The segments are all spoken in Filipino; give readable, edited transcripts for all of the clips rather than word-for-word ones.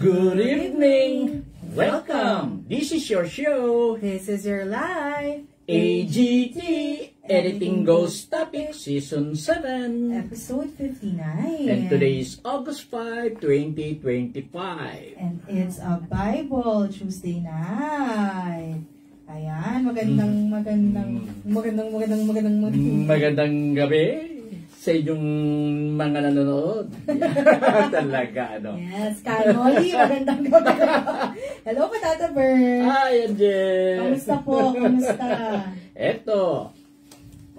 Good evening! Welcome! This is your show, This is your life. AGT, Editing Ghost Topic, Season 7. Episode 59. And today is August 5, 2025. And it's a Bible Tuesday night. Ayan, magandang gabi sa inyong mga nanonood. Talaga, ano? Yes, Carnoli, magandang gabi. Hello po, Tata Bert. Hi, Angel. Kamusta po? Kamusta? Eto.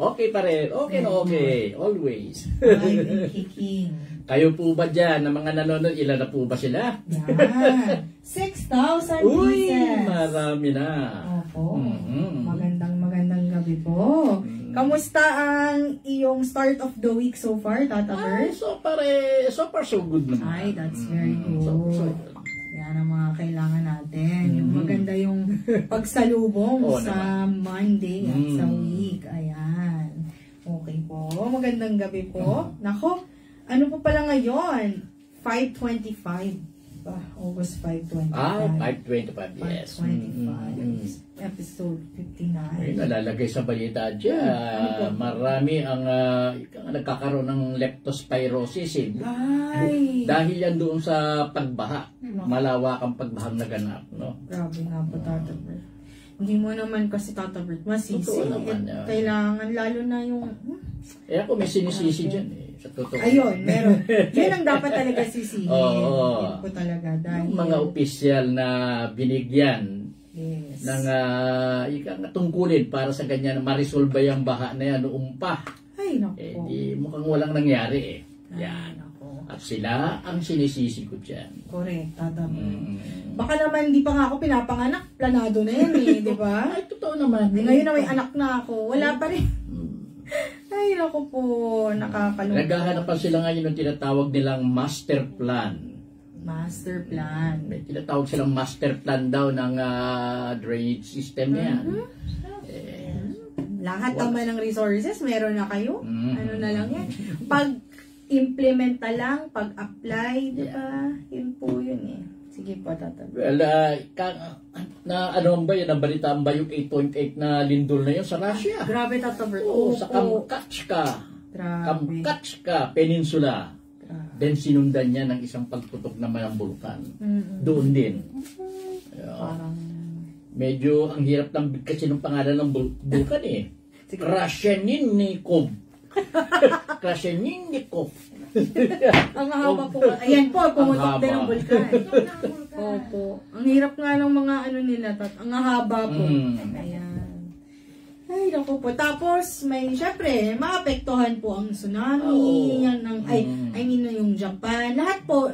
Okay pa rin. Okay na okay. Always. Live and kicking. Kayo po ba dyan, ng mga nanonood, ilan na po ba sila? Yan. 6,000 Uy, pieces. marami na. Opo. Magandang gabi po. Kamusta ang iyong start of the week so far, Tata Bert? So far so good naman. Ay, that's very good. So Yan ang mga kailangan natin. Yung maganda yung pagsalubong sa Monday at sa week. Ayan. Okay po. Magandang gabi po. Nako, ano po pala ngayon? 5:25. August 5:25. 5:25, yes. 5:25. Episode 59. Ay, nalalagay sa balita dyan. Marami ang nagkakaroon ng leptospirosis. Ay! Dahil yan doon sa pagbaha. Malawakang pagbahang naganap. No? Grabe nga po, Tata Bert. Hindi mo naman kasi, Tata Bert, masisi. Totoo naman, Kailangan, lalo na yung... ako may sinisisi dyan eh. Sa totoo. Ayun, meron. Yun ang dapat talaga sisihin. Yun po talaga. Dahil... Yung mga opisyal na binigyan ng tungkulin para sa ganyan, ma-resolve yung baha na yan noong pa. Ay, naku. Di mukhang walang nangyari eh. Yan. Naku. At sila ang sinisisi ko dyan. Correct, Tata. Baka naman hindi pa nga ako pinapanganak. Planado na yan eh, di ba? Ay, totoo naman. Ngayon na may anak na ako. Wala pa rin. Ay, naku po. Nakakalungkot. Naghahanap pa sila ngayon ng tinatawag nilang master plan. Master plan. May tinatawag silang master plan daw ng drainage system niya. Lahat naman ng resources, meron na kayo. Ano na lang yan. Pag-implement na lang, pag-apply, diba? Yun po yun eh. Sige po, Tata. Well, ano ba yun? Nabalitaan ba yung 8.8 na lindol na yun sa Russia? Grabe, Tata Bert. Oo, sa Kamkatska Peninsula. Then sinundan niya ng isang pagputok naman ng bulkan. Doon din. Parang... Medyo ang hirap ng kasi ng pangalan ng bulkan eh. Krasheninnikov. Krasheninnikov. Ang haba po. Ayan po, pumutok din ang bulkan. Opo. Ang hirap nga ng mga ano nila, ang haba po. Ayan. Ay, naku po. Tapos, syempre, maapektuhan po ang tsunami, yung Japan. Lahat po,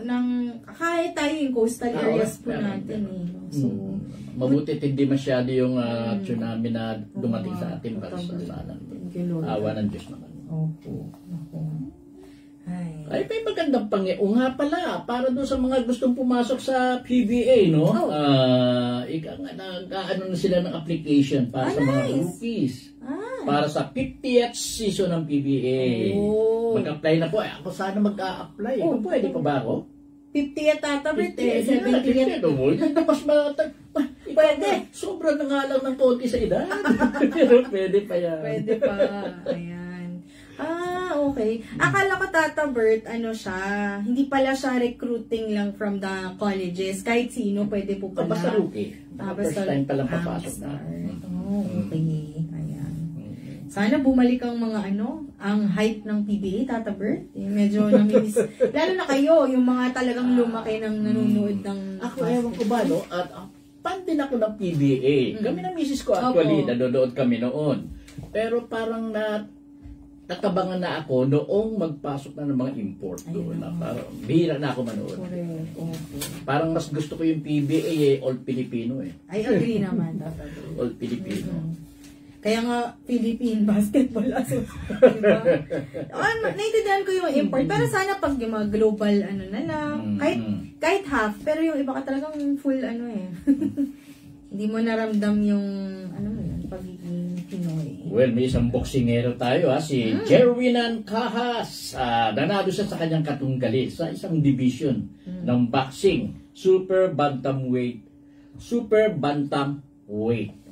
kahit tayo yung coastal areas po natin eh. So, mabuti hindi masyado yung tsunami na dumating sa ating bansa. Awa ng Diyos naman. Opo. Ay, may magandang nga pala, para doon sa mga gustong pumasok sa PBA, no? Nag-ano na sila ng application para sa mga rookies. Para sa 50th season ng PBA. Mag-apply na po. Ako sana mag-a-apply. Pwede pa ba ako? 50 at Tata Bert eh. 70 70 at. Hindi mas matag. Pwede. Sobra na nga lang ng konti sa edad. Pero pwede pa yan. Pwede pa. Ayan. Okay. Akala ko Tata Bert, ano siya, hindi pala siya recruiting lang from the colleges. Kahit sino, pwede po pala. Basta rookie. First time palang papasok na. Okay. Ayan. Sana bumalik ang mga ang hype ng PBA, Tata Bert. Medyo namimiss. Lalo na kayo, yung mga talagang lumaki ng nanonood ng... Ako, ewan ko ba, no? At fan din ako ng PBA. Kami na misis ko actually, nanonood kami noon. Pero parang natabangan na ako noong magpasok na ng mga import doon. Parang bihira na ako manood. Correct. Okay. Parang mas gusto ko yung PBA all Filipino eh. I agree naman, Tata Bert. All Filipino. Kaya nga, Philippine Basketball Association. Diba? Naintindihan ko yung import. Pero sana pag yung mga global na lang, kahit half, pero yung iba ka talagang full hindi mo naramdam yung pagiging Pinoy. Well, may isang boksingero tayo si Jerwinan Kahas. Nanalo siya sa kanyang katunggali sa isang division ng boxing. Super bantamweight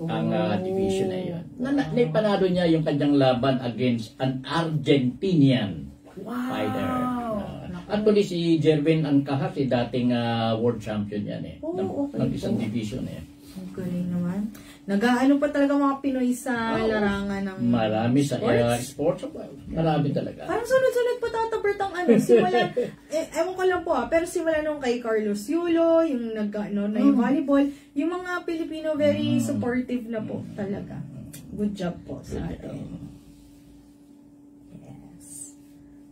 ang division na yun. Naipanalo niya yung kanyang laban against an Argentinian fighter. Actually, si Jerwin Kahas, dating world champion yan ng isang division Ang galing naman. Nag-aano pa talaga mga Pinoy sa larangan ng marami sports? Sa sports. Marami talaga. Parang sunod-sunod pa Tata Bert ang simula, ewan ko lang po pero simula nung kay Carlos Yulo, yung na yung volleyball, yung mga Pilipino very supportive na po talaga. Good job po sa atin. Yes.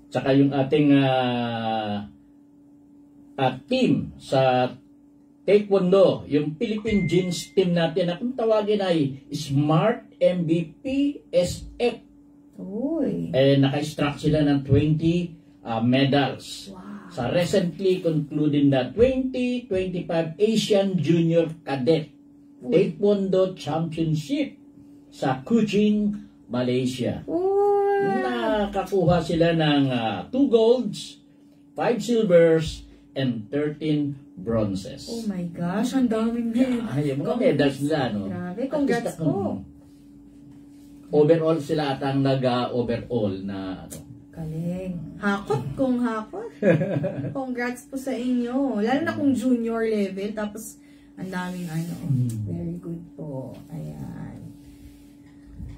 Tsaka yung ating team sa Taekwondo, yung Philippine Jeans team natin na kung tawagin ay Smart MVP SF. Uy. Naka-extract sila ng 20 medals. Wow. Sa recently concluded na 2025 Asian Junior Cadet Taekwondo Championship sa Kuching, Malaysia. Uy. Nakakuha sila ng 2 golds, 5 silvers, and 13 bronzes. Oh my gosh, ang daming medals. Yung mga medals nila, no? Grabe, congrats po. Overall sila at ang nag-overall na Galing. Hakot kung hakot. Congrats po sa inyo. Lalo na kung junior level, tapos ang daming Very good po. Ayan.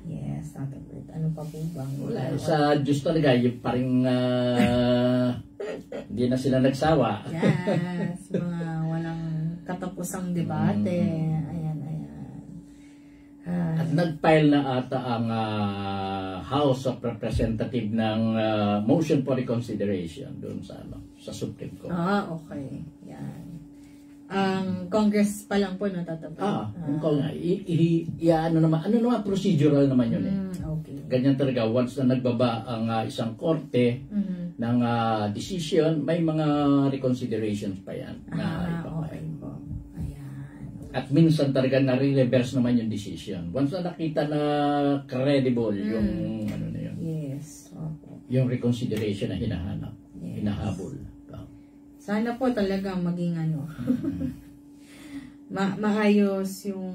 Yes, Tata Bert. Ano pa po bang? Wala. Sa Diyos talaga, yung parang hindi na sila nagsawa. Yes. Mga walang katapusang debate. Ayan. At nag-file na ata ang House of Representative ng motion for reconsideration doon sa Supreme Court. Okay. Yan. Congress pa lang po, no, Tata Bert? Ano naman, procedural naman yun Okay. Ganyan talaga, once na nagbaba ang isang korte ng decision, may mga reconsiderations pa yan. Okay po. Ayan. At minsan talaga nare-reverse naman yung decision. Once na nakita na credible yung na yun. Yes. Okay. Yung reconsideration na hinahanap, hinahabol. Sana po talaga maging maayos yung,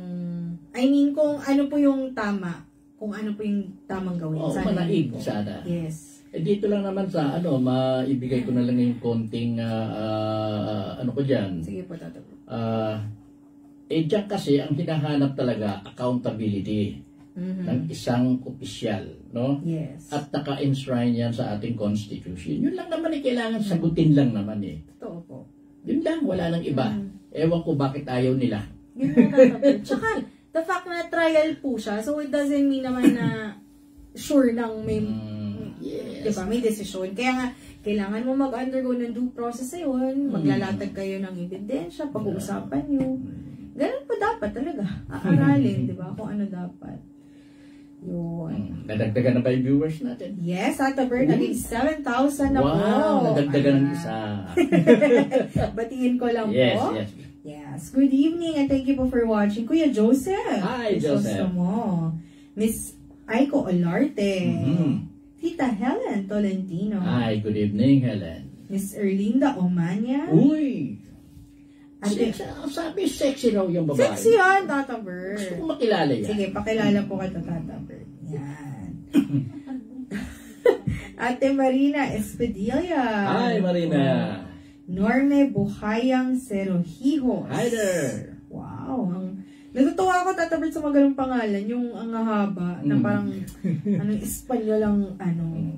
kung ano po yung tama, kung ano po yung tamang gawin. Sana manaig sana. Yes. Dito lang naman sa maibigay ko na lang yung konting ko dyan. Sige po, Tata. Diyan kasi ang hinahanap talaga accountability ng isang opisyal, no? Yes. At naka-enshrine yan sa ating constitution. Yun lang naman kailangan sagutin lang naman Totoo po. Yun lang, wala nang iba. Ewan ko bakit ayaw nila. Yun lang. Tsaka, the fact na trial po siya, so it doesn't mean naman na sure nang may diba, may desisyon. Kaya nga, kailangan mo mag-undergo ng due process na yun, maglalatag kayo ng ebidensya, pag-uusapan nyo. Ganun pa dapat talaga. Aaralin, diba, kung ano dapat. Yun. Nadagdagan na ba yung viewers natin? Yes, Tata Bert, naging 7,000 na po. Wow, nadagdagan ng isa. Batiin ko lang yes, po. Yes. Yes. Good evening and thank you po for watching. Kuya Joseph. Hi, Joseph. Miss Aiko Olarte. Tita Helen Tolentino. Hi, good evening, Helen. Miss Erlinda Omania. Uy! Ate, Sabi, sexy raw yung babae. sexy yan, Tata Bird. Gusto ko makilala yan. Sige, pakilala po ka Tata Bird. Yan. Ate Marina Espedilla. Hi, Marina. Norme Buhayang Serojijos. Hi there. Wow. Natutuwa ako, Tata Bird, sa magalang pangalan. Yung ang haba, na parang, Espanyol ang,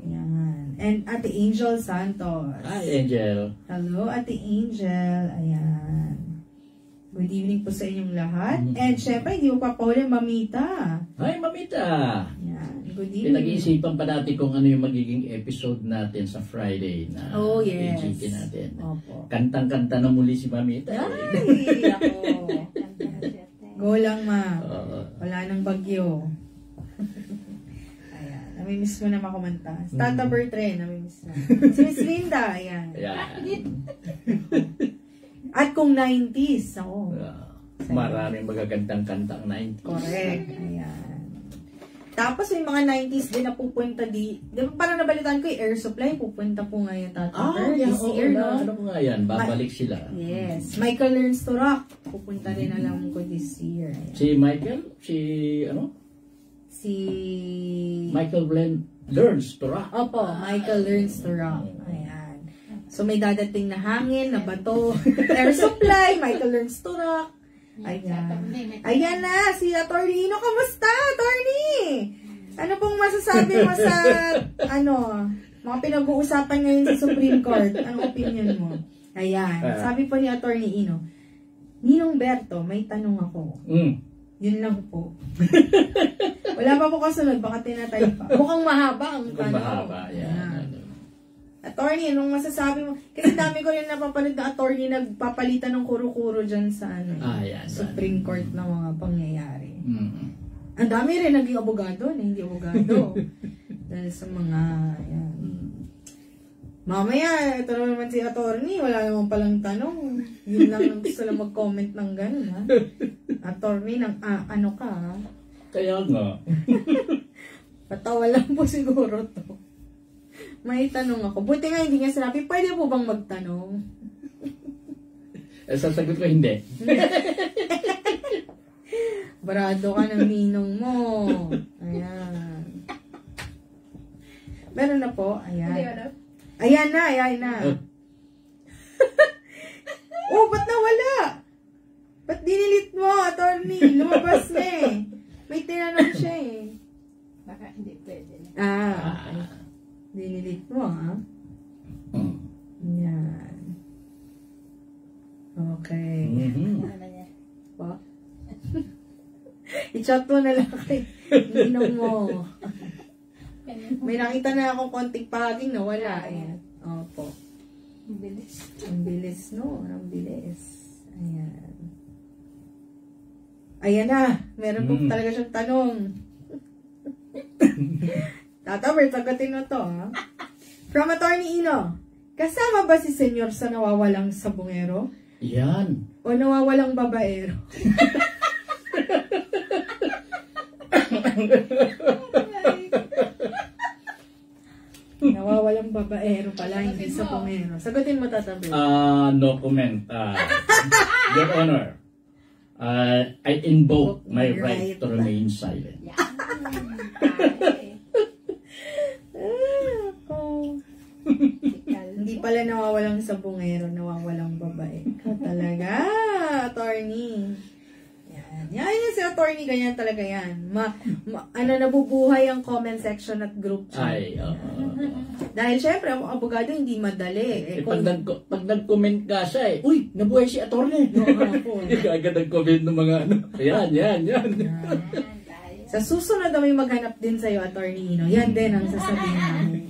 yan. And Ate Angel Santos. Hi, Angel. Hello, Ate Angel. Ayan. Good evening po sa inyong lahat. And syempre, hindi mo papahuli, Mamita. Hi, Mamita. Ayan. Good evening. Pinag-iisipan pa natin kung ano yung magiging episode natin sa Friday na yes. AGT natin. Opo. Kantang-kanta na muli si Mamita. Ay, ako. Go lang, ma. Wala nang bagyo. Ayan. Namimiss mo na makumanta. Tata Bertrand, namimiss na. Si Miss Linda, ayan. At kung 90s, ako. Maraming magagandang kantang 90s. Correct. Ayan. Tapos may mga 90s din na pupunta di ba parang nabalitaan ko yung Air Supply, pupunta po ngayon Tata Bird. This year, no? Ano po nga yan? Babalik sila. Yes. Michael Learns to Rock. Pupunta rin alam ko this year. Ayan. Si Michael? Si Michael Learns to Rock. Opo, Michael Learns to Rock. Ayan. So may dadating na hangin, na bato. Air Supply, Michael Learns to Rock. Ayan. Ayan na, si Atty. Ino. Kamusta, Atty.? Ano pong masasabi mo sa, mga pinag-uusapan ngayon sa Supreme Court? Anong opinion mo? Ayan. Sabi po ni Atty. Ino, Ninong Berto, may tanong ako. Yun lang po. Wala pa po kasunod, baka tinatay pa. Mukhang mahaba ang tanong. Mahaba, yan. Attorney, anong masasabi mo? Kasi dami ko rin napapanood na attorney nagpapalitan ng kuro-kuro dyan sa Supreme Court ng mga pangyayari. Ang dami rin naging abogado na hindi abogado. Dahil sa mga, ayan. Mamaya, ito naman si attorney, wala naman palang tanong. Yun lang ang gusto lang mag-comment ng gano'n, ha? Attorney, ano ka, ha? Kaya nga. Patawa lang po siguro to. May tanong ako. Buti nga hindi nga sinabi, pwede po bang magtanong? Sasagot ko hindi. Barado ka ng ninong mo. Ayan. Meron na po. Ayan. Ayan na. Oh, ba't nawala? Ba't dinilit mo, attorney? Lumabas na eh. May tinanong siya eh. Baka hindi pwede na. Okay. Dinilit mo, ha? Yan. Okay. Po? I-chat mo na lang kay ninong mo. May nakita na akong konting pahaging na wala. Ayan. Opo. Ang bilis. Ang bilis, no? Ang bilis. Ayan. Ayan na. Meron po talaga siyang tanong. Tata Bird, sagutin mo to, ha? From Atty. Ino, kasama ba si Senyor sa nawawalang sabungero? Yan. O nawawalang babaero? Nawawalang babaero pala, hindi sabungero. Sagutin mo, Tata Bird. No comment. Your Honor, I invoke my right to remain silent. Hindi pala nawawalang sabungero, nawawalang babae. Talaga, attorney. Yan yung si attorney, ganyan talaga yan. Nabubuhay ang comment section at group chat. Dahil syempre, ang abogado hindi madali. Pag nag-comment ka siya uy, nabuhay si attorney. Agad nag-comment ng mga Yan. Sa susunod na may maghanap din sa'yo, attorney Ino, yan din ang sasabihin namin.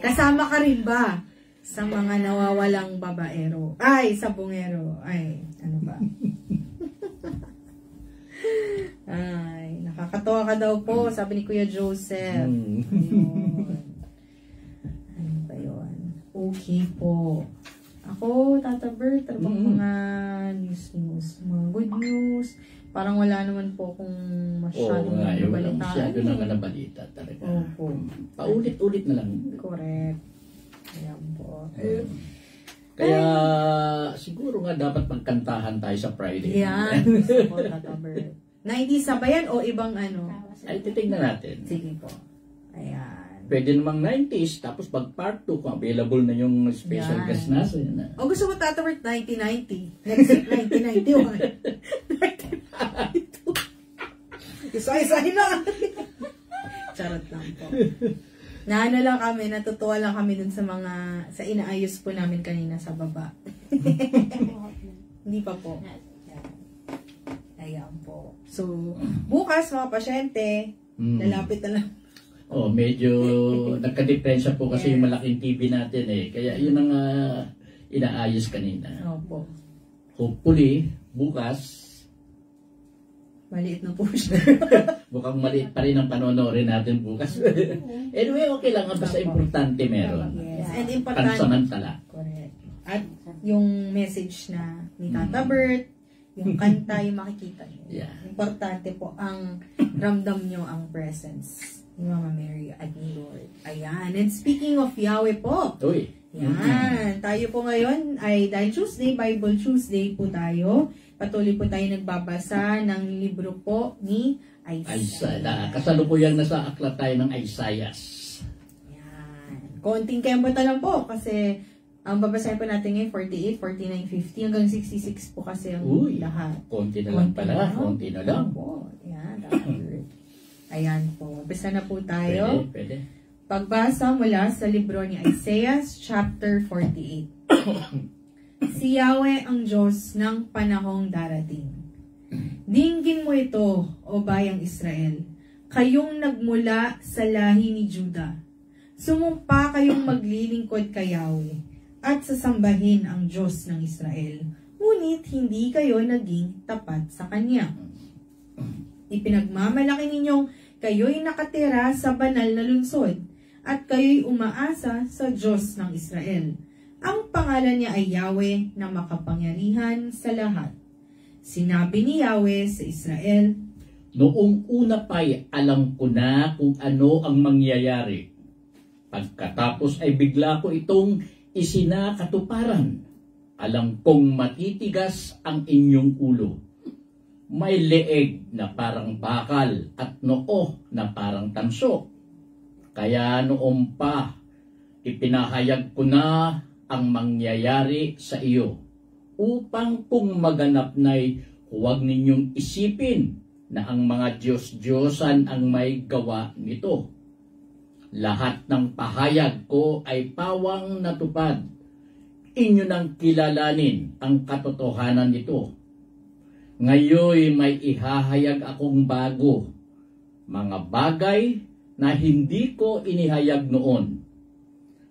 Kasama ka rin ba sa mga nawawalang babaero? Ay, sabungero. Ay, ano ba? Ay, nakakatawa ka daw po, sabi ni Kuya Joseph. Ayun. Ano ba yun? Okay po. Ako, Tata Bird, mga news, mga good news. Parang wala naman po kung masyadong nabalitaan. Masyado naman nabalita talaga. Opo. Paulit-ulit na lang. Correct. Ayan po. Kaya siguro nga dapat magkantahan tayo sa Friday. Yan. Gusto ko, Tata Bert. 90s na ba yan o ibang ano? Ay, titignan natin. Sige po. Ayan. Pwede namang 90s, tapos pag part 2, kung available na yung special Yan. guest nasa yun na. O gusto mo, Tata Bert, 1990. Next week, 1991. 1992. Isa-isahin na. Charot lang po. Naano lang kami, natutuwa lang kami dun sa inaayos po namin kanina sa baba. Hindi pa po. Ayan po. So, bukas mga pasyente, lalapit na lang. Oh, medyo nagka-diferensya po kasi yung malaking TV natin eh. Kaya yun ang inaayos kanina. Opo. Hopefully, bukas, Maliit na po siya. mukhang maliit pa rin ang panonorin natin bukas. Anyway, okay lang. Basta importante meron. Yes. And important. Pansamantala. Correct. At yung message na ni Tata Bert, yung kanta, yung makikita nyo. Yeah. Importante po ang ramdam nyo ang presence ni Mama Mary at ni Lord. Ayan. And speaking of Yahweh po, Uy. yan. Tayo po ngayon ay dahil Tuesday, Bible Tuesday po tayo. Patuloy po tayo nagbabasa ng libro po ni Isaiah. Kasalukuyang nasa aklat tayo ng Isaiah. Yan. Konting kembota lang po kasi ang babasahin po natin ngayon 48, 49, 50 hanggang 66 po kasi ang lahat. Konti na lang pala. Konti na lang. Po. Yan. Ayan po. Umpisa na po tayo. Pwede. Pagbasa mula sa libro ni Isaiah chapter 48. Si Yahweh ang Diyos ng panahong darating. Dinggin mo ito, o bayang Israel, kayong nagmula sa lahi ni Judah. Sumumpa kayong maglilingkod kay Yahweh at sasambahin ang Diyos ng Israel. Ngunit hindi kayo naging tapat sa Kanya. Ipinagmamalaki ninyong kayo'y nakatira sa banal na lungsod at kayo'y umaasa sa Diyos ng Israel. Ang pangalan niya ay Yahweh na makapangyarihan sa lahat. Sinabi ni Yahweh sa Israel, Noong una pa'y alam ko na kung ano ang mangyayari. Pagkatapos ay bigla ko itong isinakatuparan. Alam kong matitigas ang inyong ulo. May leeg na parang bakal at noo na parang tanso. Kaya noon pa, ipinahayag ko na ang mangyayari sa iyo, upang kung maganap na'y huwag ninyong isipin na ang mga Diyos-Diyosan ang may gawa nito. Lahat ng pahayag ko ay pawang natupad. Inyo nang kilalanin ang katotohanan nito. Ngayon may ihahayag akong bago, mga bagay na hindi ko inihayag noon.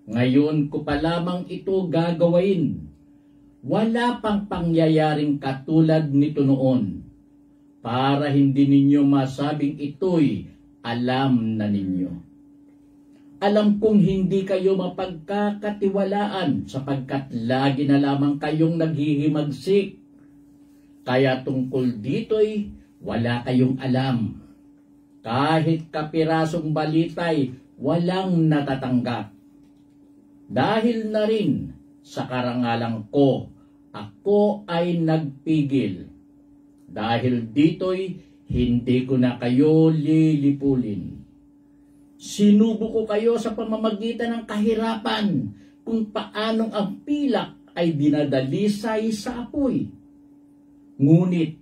Ngayon ko pa lamang ito gagawin. Wala pang pangyayaring katulad nito noon, para hindi ninyo masabing ito'y alam na ninyo. Alam kong hindi kayo mapagkakatiwalaan sapagkat lagi na lamang kayong naghihimagsik. Kaya tungkol dito'y wala kayong alam. Kahit kapirasong balita'y walang natatanggap. Dahil na rin sa karangalan ko, ako ay nagpigil. Dahil dito'y hindi ko na kayo lilipulin. Sinubo ko kayo sa pamamagitan ng kahirapan kung paanong ang pilak ay dinadalisay sa apoy. Ngunit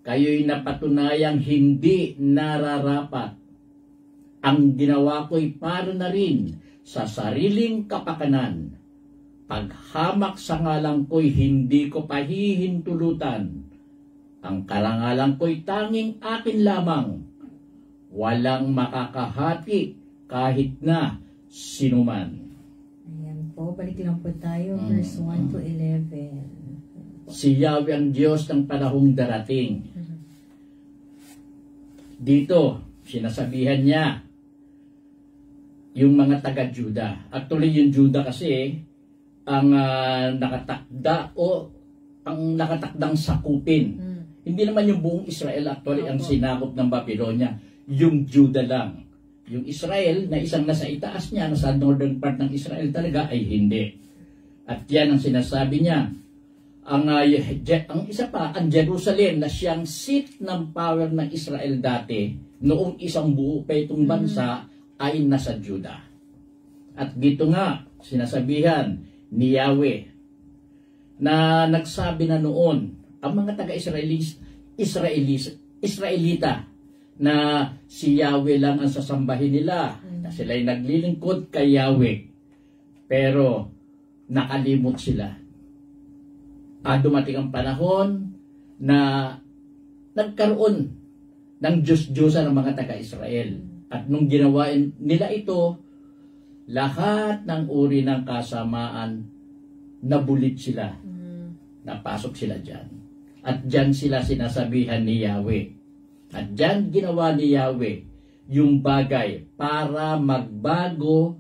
kayo'y napatunayang hindi nararapat. Ang ginawa ko'y para na rin sa sariling kapakanan. Paghamak sa ngalan ko'y hindi ko pahihintulutan. Ang karangalan ko'y tanging akin lamang. Walang makakahati kahit na sinuman. Ayan po, balik lang po tayo, verse 1 to 11. Si Yahweh ang Diyos ng panahong darating. Dito, sinasabihan niya, yung mga taga-Juda. Actually, yung Juda kasi, ang nakatakda o ang nakatakdang sakupin. Hindi naman yung buong Israel actually ang sinakop ng Babylonia. Yung Juda lang. Yung Israel na isang nasa itaas niya, nasa northern part ng Israel talaga ay hindi. At yan ang sinasabi niya. Ang isa pa, ang Jerusalem na siyang seat ng power ng Israel dati, noong isang buo pa itong bansa ay nasa Juda. At dito nga, sinasabihan ni Yahweh na nagsabi na noon ang mga Israelita na si Yahweh lang ang sasambahin nila, na sila'y naglilingkod kay Yahweh. Pero nakalimot sila. Dumating ang panahon na nagkaroon ng Diyos-Diyosan ng mga taga-Israel. At nung ginawa nila ito, lahat ng uri ng kasamaan nabulit sila. Napasok sila dyan. At dyan sila sinasabihan ni Yahweh. At dyan ginawa ni Yahweh yung bagay para magbago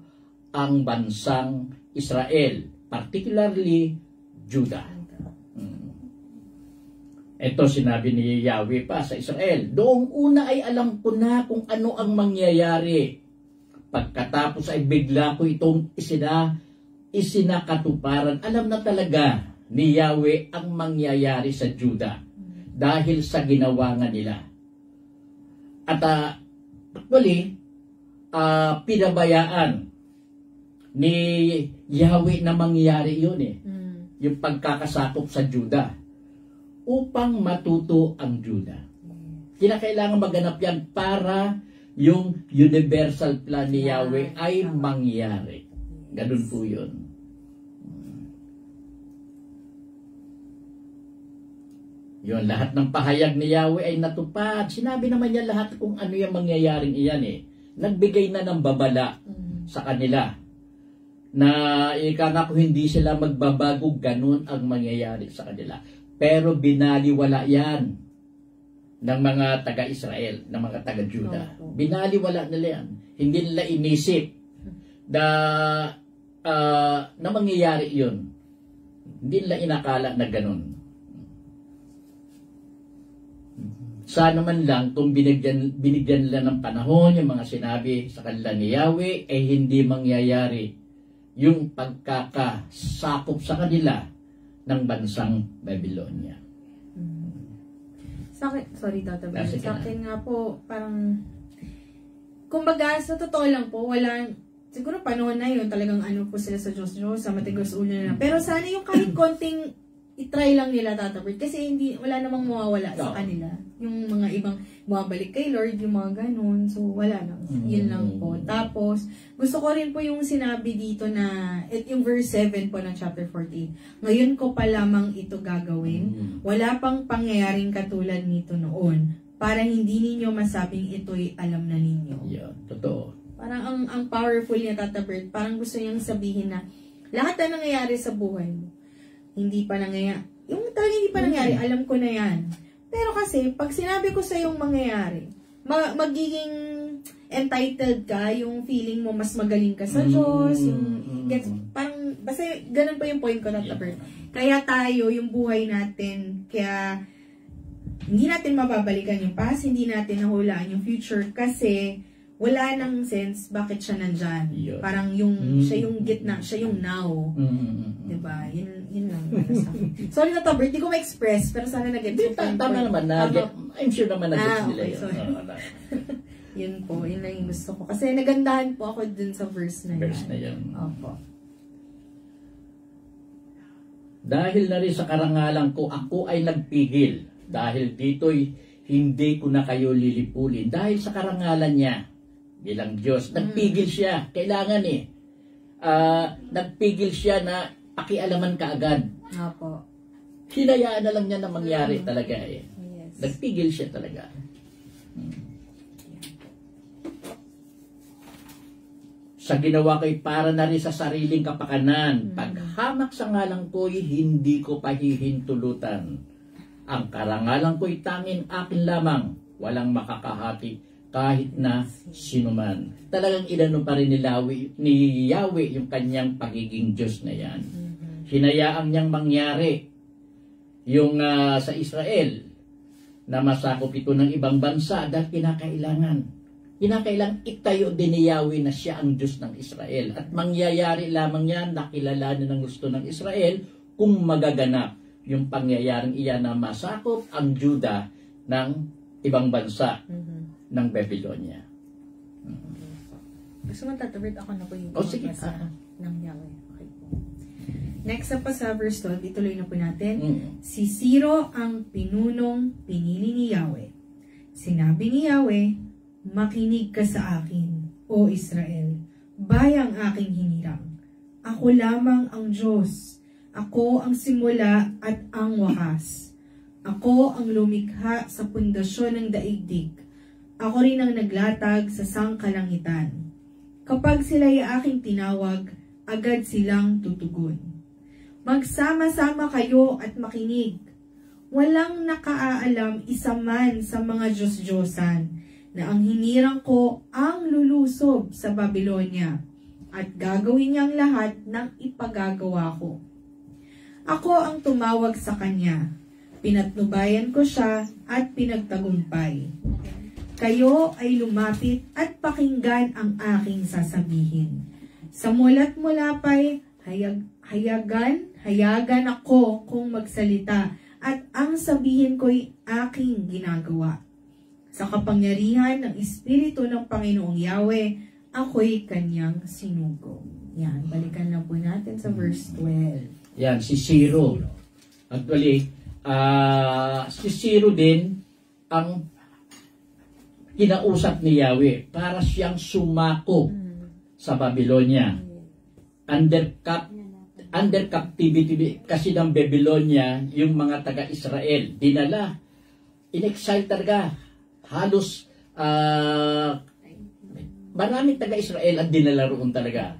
ang bansang Israel, particularly Judah. Ito sinabi ni Yahweh pa sa Israel, "Doong una ay alam ko na kung ano ang mangyayari. Pagkatapos ay bigla ko itong isinakatuparan." Alam na talaga ni Yahweh ang mangyayari sa Judah dahil sa ginawa nga nila. At actually, pinabayaan ni Yahweh na mangyayari yun yung pagkakasakop sa Judah upang matuto ang Judah. Kinakailangan maganap yan para yung universal plan ni Yahweh ay mangyari. Ganun po yun. Yun, lahat ng pahayag ni Yahweh ay natupad. Sinabi naman niya lahat kung ano yung mangyayaring iyan Nagbigay na ng babala sa kanila na kung hindi sila magbabago, ganun ang mangyayari sa kanila. Pero binaliwala yan ng mga taga-Israel, ng mga taga-Juda. Binaliwala nila yan. Hindi nila inisip na mangyayari yun. Hindi nila inakala na ganun. Sana man lang kung binigyan nila ng panahon yung mga sinabi sa kanila ni Yahweh, ay hindi mangyayari yung pagkakasakop sa kanila ng bansang Babylonia. Sa akin, sorry Tata Ben, sa akin nga po, parang, kumbaga, sa totoo lang po, siguro panahon na yun, talagang ano po sila sa Diyos, sa matigas ulo na. Pero sana yung kahit konting itry lang nila, Tata Ben, kasi wala namang mawawala sa kanila. Yung mga ibang bumabalik kay Lord, yung mga ganun. So, wala lang. Yun lang po. Tapos, gusto ko rin po yung sinabi dito na, yung verse 7 po ng chapter 14. Ngayon ko pa lamang ito gagawin. Wala pang pangyayaring katulad nito noon. Para hindi ninyo masabing ito'y alam na ninyo. Yeah, totoo. Parang ang powerful niya, Tata Bert. Parang gusto niyang sabihin na, lahat na nangyayari sa buhay mo, hindi pa nangyayari. Yung talaga hindi pa nangyayari, alam ko na yan. Pero kasi, pag sinabi ko sa yung mangyayari, magiging entitled ka, yung feeling mo mas magaling ka sa Diyos, parang, basta ganun pa yung point ko, Tata Bert. Kaya tayo, yung buhay natin, kaya hindi natin mababalikan yung past, hindi natin nahulaan yung future, kasi wala nang sense bakit siya nandyan. Parang siya yung gitna, siya yung now. Diba? Yun lang. Sorry na Tata, di ko ma-express, pero sana nag-get mo. Tama naman, I'm sure naman nag-get nila yun. Yun po, yun lang yung gusto ko. Kasi nagandahan po ako dun sa verse na yun. Verse na yun. Opo. Dahil na rin sa karangalan ko, ako ay nagpigil. Dahil dito'y hindi ko na kayo lilipulin. Dahil sa karangalan niya, bilang Diyos, nagpigil siya. Kailangan nagpigil siya na pakialaman ka agad. Opo. Hinayaan na lang niya na mangyari talaga Yes. Nagpigil siya talaga. Sa ginawa ko'y para na rin sa sariling kapakanan. Paghamak sa ngalan ko'y hindi ko pahihintulutan. Ang karangalan ko'y tanging akin lamang. Walang makakahati kahit na sinuman. Talagang inano pa rin ni Yahweh yung kanyang pagiging Diyos na yan. Hinayaan niyang mangyari yung sa Israel na masakop ito ng ibang bansa dahil kinakailangan. kinakailang itayo din ni Yahweh na siya ang Diyos ng Israel. At mangyayari lamang yan na kilalanin ng gusto ng Israel kung magaganap yung pangyayaring iyan na masakop ang Juda ng ibang bansa ng Babylonia. Gusto mo tatawid ako na po yung sige. ng Yahweh. Okay po. Next up pa sa verse 12, ituloy na po natin. Si Siro ang pinunong pinili ni Yahweh. Sinabi ni Yahweh, makinig ka sa akin, O Israel, bayang aking hinirang. Ako lamang ang Diyos. Ako ang simula at ang wakas. Ako ang lumikha sa pundasyon ng daigdig. Ako rin ang naglatag sa sangkalangitan. Kapag sila'y aking tinawag, agad silang tutugon. Magsama-sama kayo at makinig. Walang nakaaalam isa man sa mga Diyos-Diyosan na ang hinirang ko ang lulusob sa Babylonia at gagawin niyang lahat ng ipagagawa ko. Ako ang tumawag sa kanya. Pinatnubayan ko siya at pinagtagumpay. Kayo ay lumapit at pakinggan ang aking sasabihin. Sa mula't mula pa'y hayagan ako kung magsalita at ang sabihin ko'y aking ginagawa. Sa kapangyarihan ng Espiritu ng Panginoong Yahweh, ako'y kanyang sinugo. Yan, balikan na po natin sa verse 12. Yan, si Siro. Actually, si Siro din ang kinausap ni Yahweh para siyang sumako sa Babylonia. Under captivity kasi ng Babylonia, yung mga taga-Israel, dinala. In-excite talaga. Halos maraming taga-Israel ang dinala roon talaga.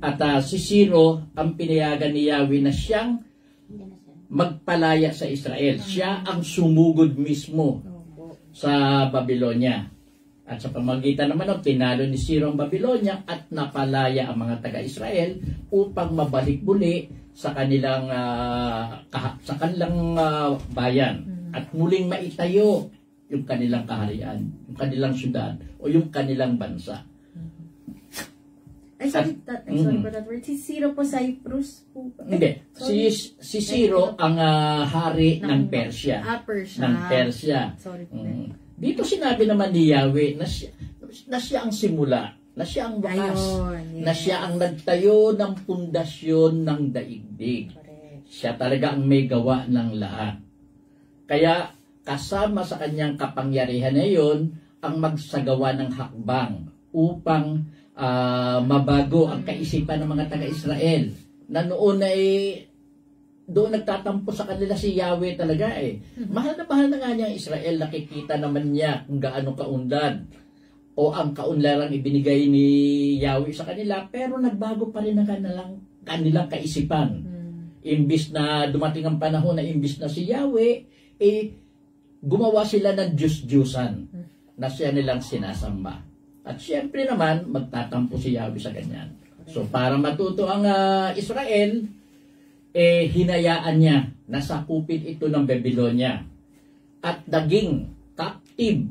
At si Siro ang pinayagan ni Yahweh na siyang magpalaya sa Israel. Siya ang sumugod mismo sa Babylonia. At sa pamagitan naman ng pinalo ni Siro ang Babylonia at napalaya ang mga taga-Israel upang mabalik muli sa kanilang bayan at muling maitayo yung kanilang kaharian, yung kanilang syudad o yung kanilang bansa. Ay, sorry for that word. Si Siro po Cyprus po. Hindi. Si Siro ang hari ng Persia. Persia. Ng Persia. Sorry po. Dito sinabi naman ni Yahweh na siya ang simula, na siya ang wakas, na siya ang nagtayo ng pundasyon ng daigdig. Siya talaga ang may gawa ng lahat. Kaya kasama sa kanyang kapangyarihan na yun ang magsagawa ng hakbang upang mabago ang kaisipan ng mga taga-Israel na noon ay doon nagtatampo sa kanila si Yahweh talaga eh. Mahal na nga niya ang Israel, nakikita naman niya kung gaano kaunlad o ang kaunlarang ibinigay ni Yahweh sa kanila, pero nagbago pa rin ang kanilang kaisipan. Imbis na dumating ang panahon na imbis na si Yahweh, gumawa sila ng Diyos-Diyosan na siya nilang sinasamba. At siyempre naman, magtatampo si Yahweh sa ganyan. So para matuto ang Israel, hinayaan niya na sakupin ito ng Babylonia. At naging captive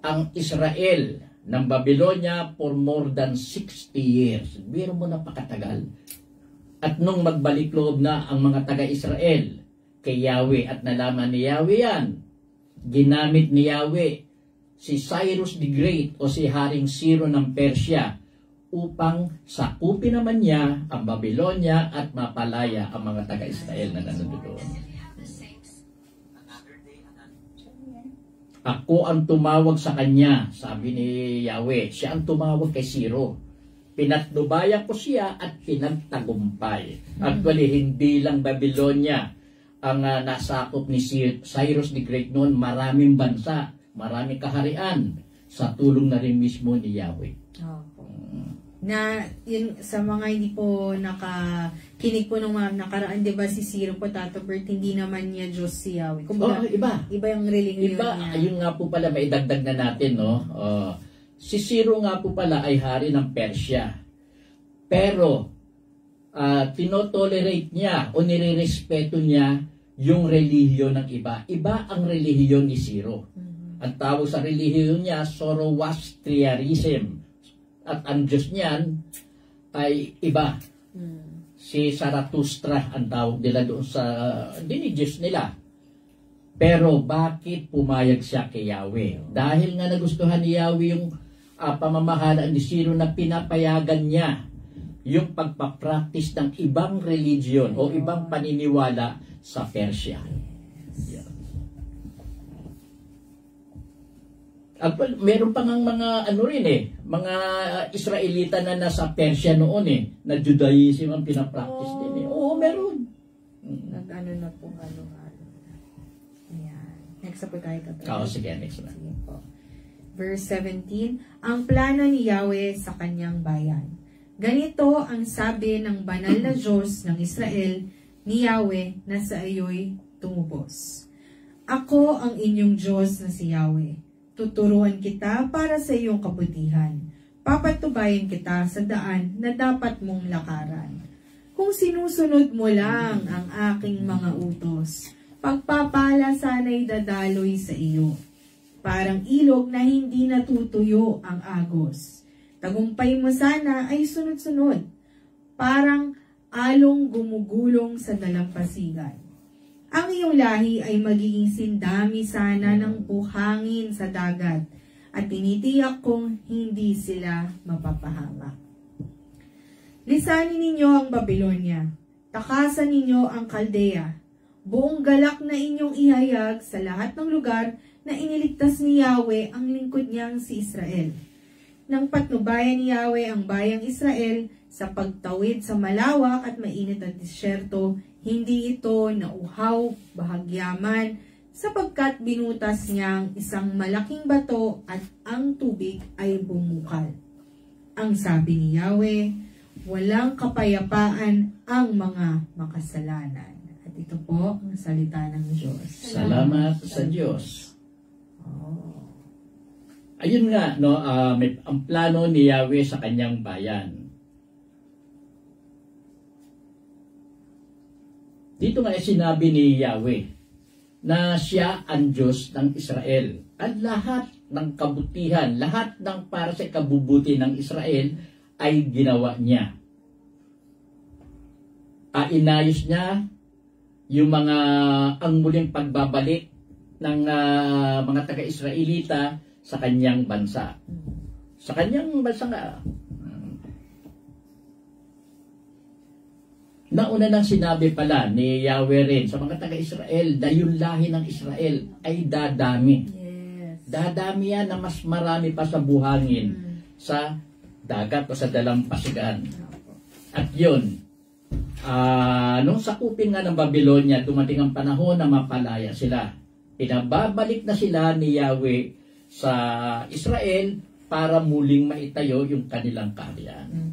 ang Israel ng Babylonia for more than 60 years. Biro mo napakatagal. At nung magbalik loob na ang mga taga-Israel kay Yahweh at nalaman ni Yahweh yan, ginamit ni Yahweh si Cyrus the Great o si Haring Siro ng Persia upang sakupin naman niya ang Babylonia at mapalaya ang mga taga-Israel na nandoon. Ako ang tumawag sa kanya, sabi ni Yahweh. Siya ang tumawag kay Siro. Pinatnubayan ko siya at pinagtagumpay. Actually, hindi lang Babylonia ang nasakop ni Cyrus the Great noon. Maraming bansa, maraming kaharian sa tulong na rin mismo ni Yahweh. Na yun, sa mga hindi po nakakinig po ng mga nakaraan, di ba si Siro po, Tato Bert, hindi naman niya Diyos si Yahweh. Kumbaga, iba yung religion niya. Yun nga po pala, maidagdag na natin, no? Si Siro nga po pala ay hari ng Persia. Pero, tinotolerate niya o nirerespeto niya yung relihiyon ng iba. Iba ang relihiyon ni Siro. Ang tawag sa relihiyon niya, Zoroastrianism. At ang Diyos niyan ay iba. Si Zarathustra ang tawag nila doon sa Diyos nila. Pero bakit pumayag siya kay Yahweh? Dahil nga nagustuhan ni Yahweh yung pamamahala ni Ciro na pinapayagan niya yung pagpapractice ng ibang religion o ibang paniniwala sa Persia. Yeah. Meron pa ng mga mga Israelita na nasa Persia noon na Judaism ang pinapractice din Oo, meron. Nag-ano na po, halo-halo. Ayan. Next po tayo. Sige, next na. Sige po. Verse 17, ang plano ni Yahweh sa kanyang bayan. Ganito ang sabi ng banal na Diyos ng Israel ni Yahweh na sa iyo'y tumubos. Ako ang inyong Diyos na si Yahweh. Tuturuan kita para sa iyong kabutihan. Papatubayan kita sa daan na dapat mong lakaran. Kung sinusunod mo lang ang aking mga utos, pagpapala sana'y dadaloy sa iyo. Parang ilog na hindi natutuyo ang agos. Tagumpay mo sana ay sunod-sunod. Parang along gumugulong sa dalampasigan. Ang iyong lahi ay magiging sindami sana ng buhangin sa dagat at tinitiyak kong hindi sila mapapahamak. Lisanin ninyo ang Babylonia. Takasan ninyo ang Kaldea. Buong galak na inyong ihayag sa lahat ng lugar na iniligtas ni Yahweh ang lingkod niyang si Israel. Nang patnubayan ni Yahweh ang bayang Israel sa pagtawid sa malawak at mainit na disyerto, hindi ito nauhaw, bahagyaman, sapagkat binutas niyang isang malaking bato at ang tubig ay bumukal. Ang sabi ni Yahweh, walang kapayapaan ang mga makasalanan. At ito po ang salita ng Diyos. Salamat sa Diyos. Ayun nga, ang plano ni Yahweh sa kanyang bayan. Dito nga sinabi ni Yahweh na siya ang Diyos ng Israel. At lahat ng kabutihan, lahat ng para sa kabubuti ng Israel ay ginawa niya. Inayos niya yung ang muling pagbabalik ng mga taga-Israelita sa kanyang bansa. Sa kanyang bansa nga. Nauna nang sinabi pala ni Yahweh rin sa mga taga-Israel na yung lahi ng Israel ay dadami. Yes. Dadami yan na mas marami pa sa buhangin sa dagat o sa dalampasigan. At yun, nung sakupin nga ng Babylonia, dumating ang panahon na mapalaya sila. Pinababalik na sila ni Yahweh sa Israel para muling maitayo yung kanilang kaharian.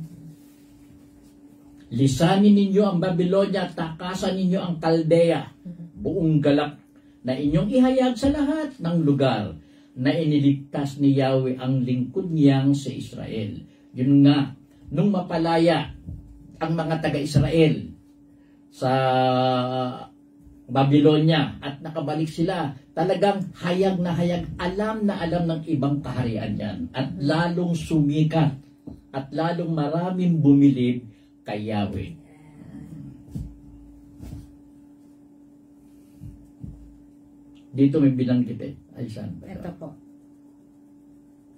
Lisanin ninyo ang Babylonia, takasan ninyo ang Kaldea, buong galak na inyong ihayag sa lahat ng lugar na iniligtas ni Yahweh ang lingkod niyang sa Israel. Yun nga, nung mapalaya ang mga taga-Israel sa Babylonia at nakabalik sila, talagang hayag na hayag, alam na alam ng ibang kaharian yan. At lalong sumikat at lalong maraming bumilib kay Yahweh. Dito may binanggit Ay, saan ba? Ito po.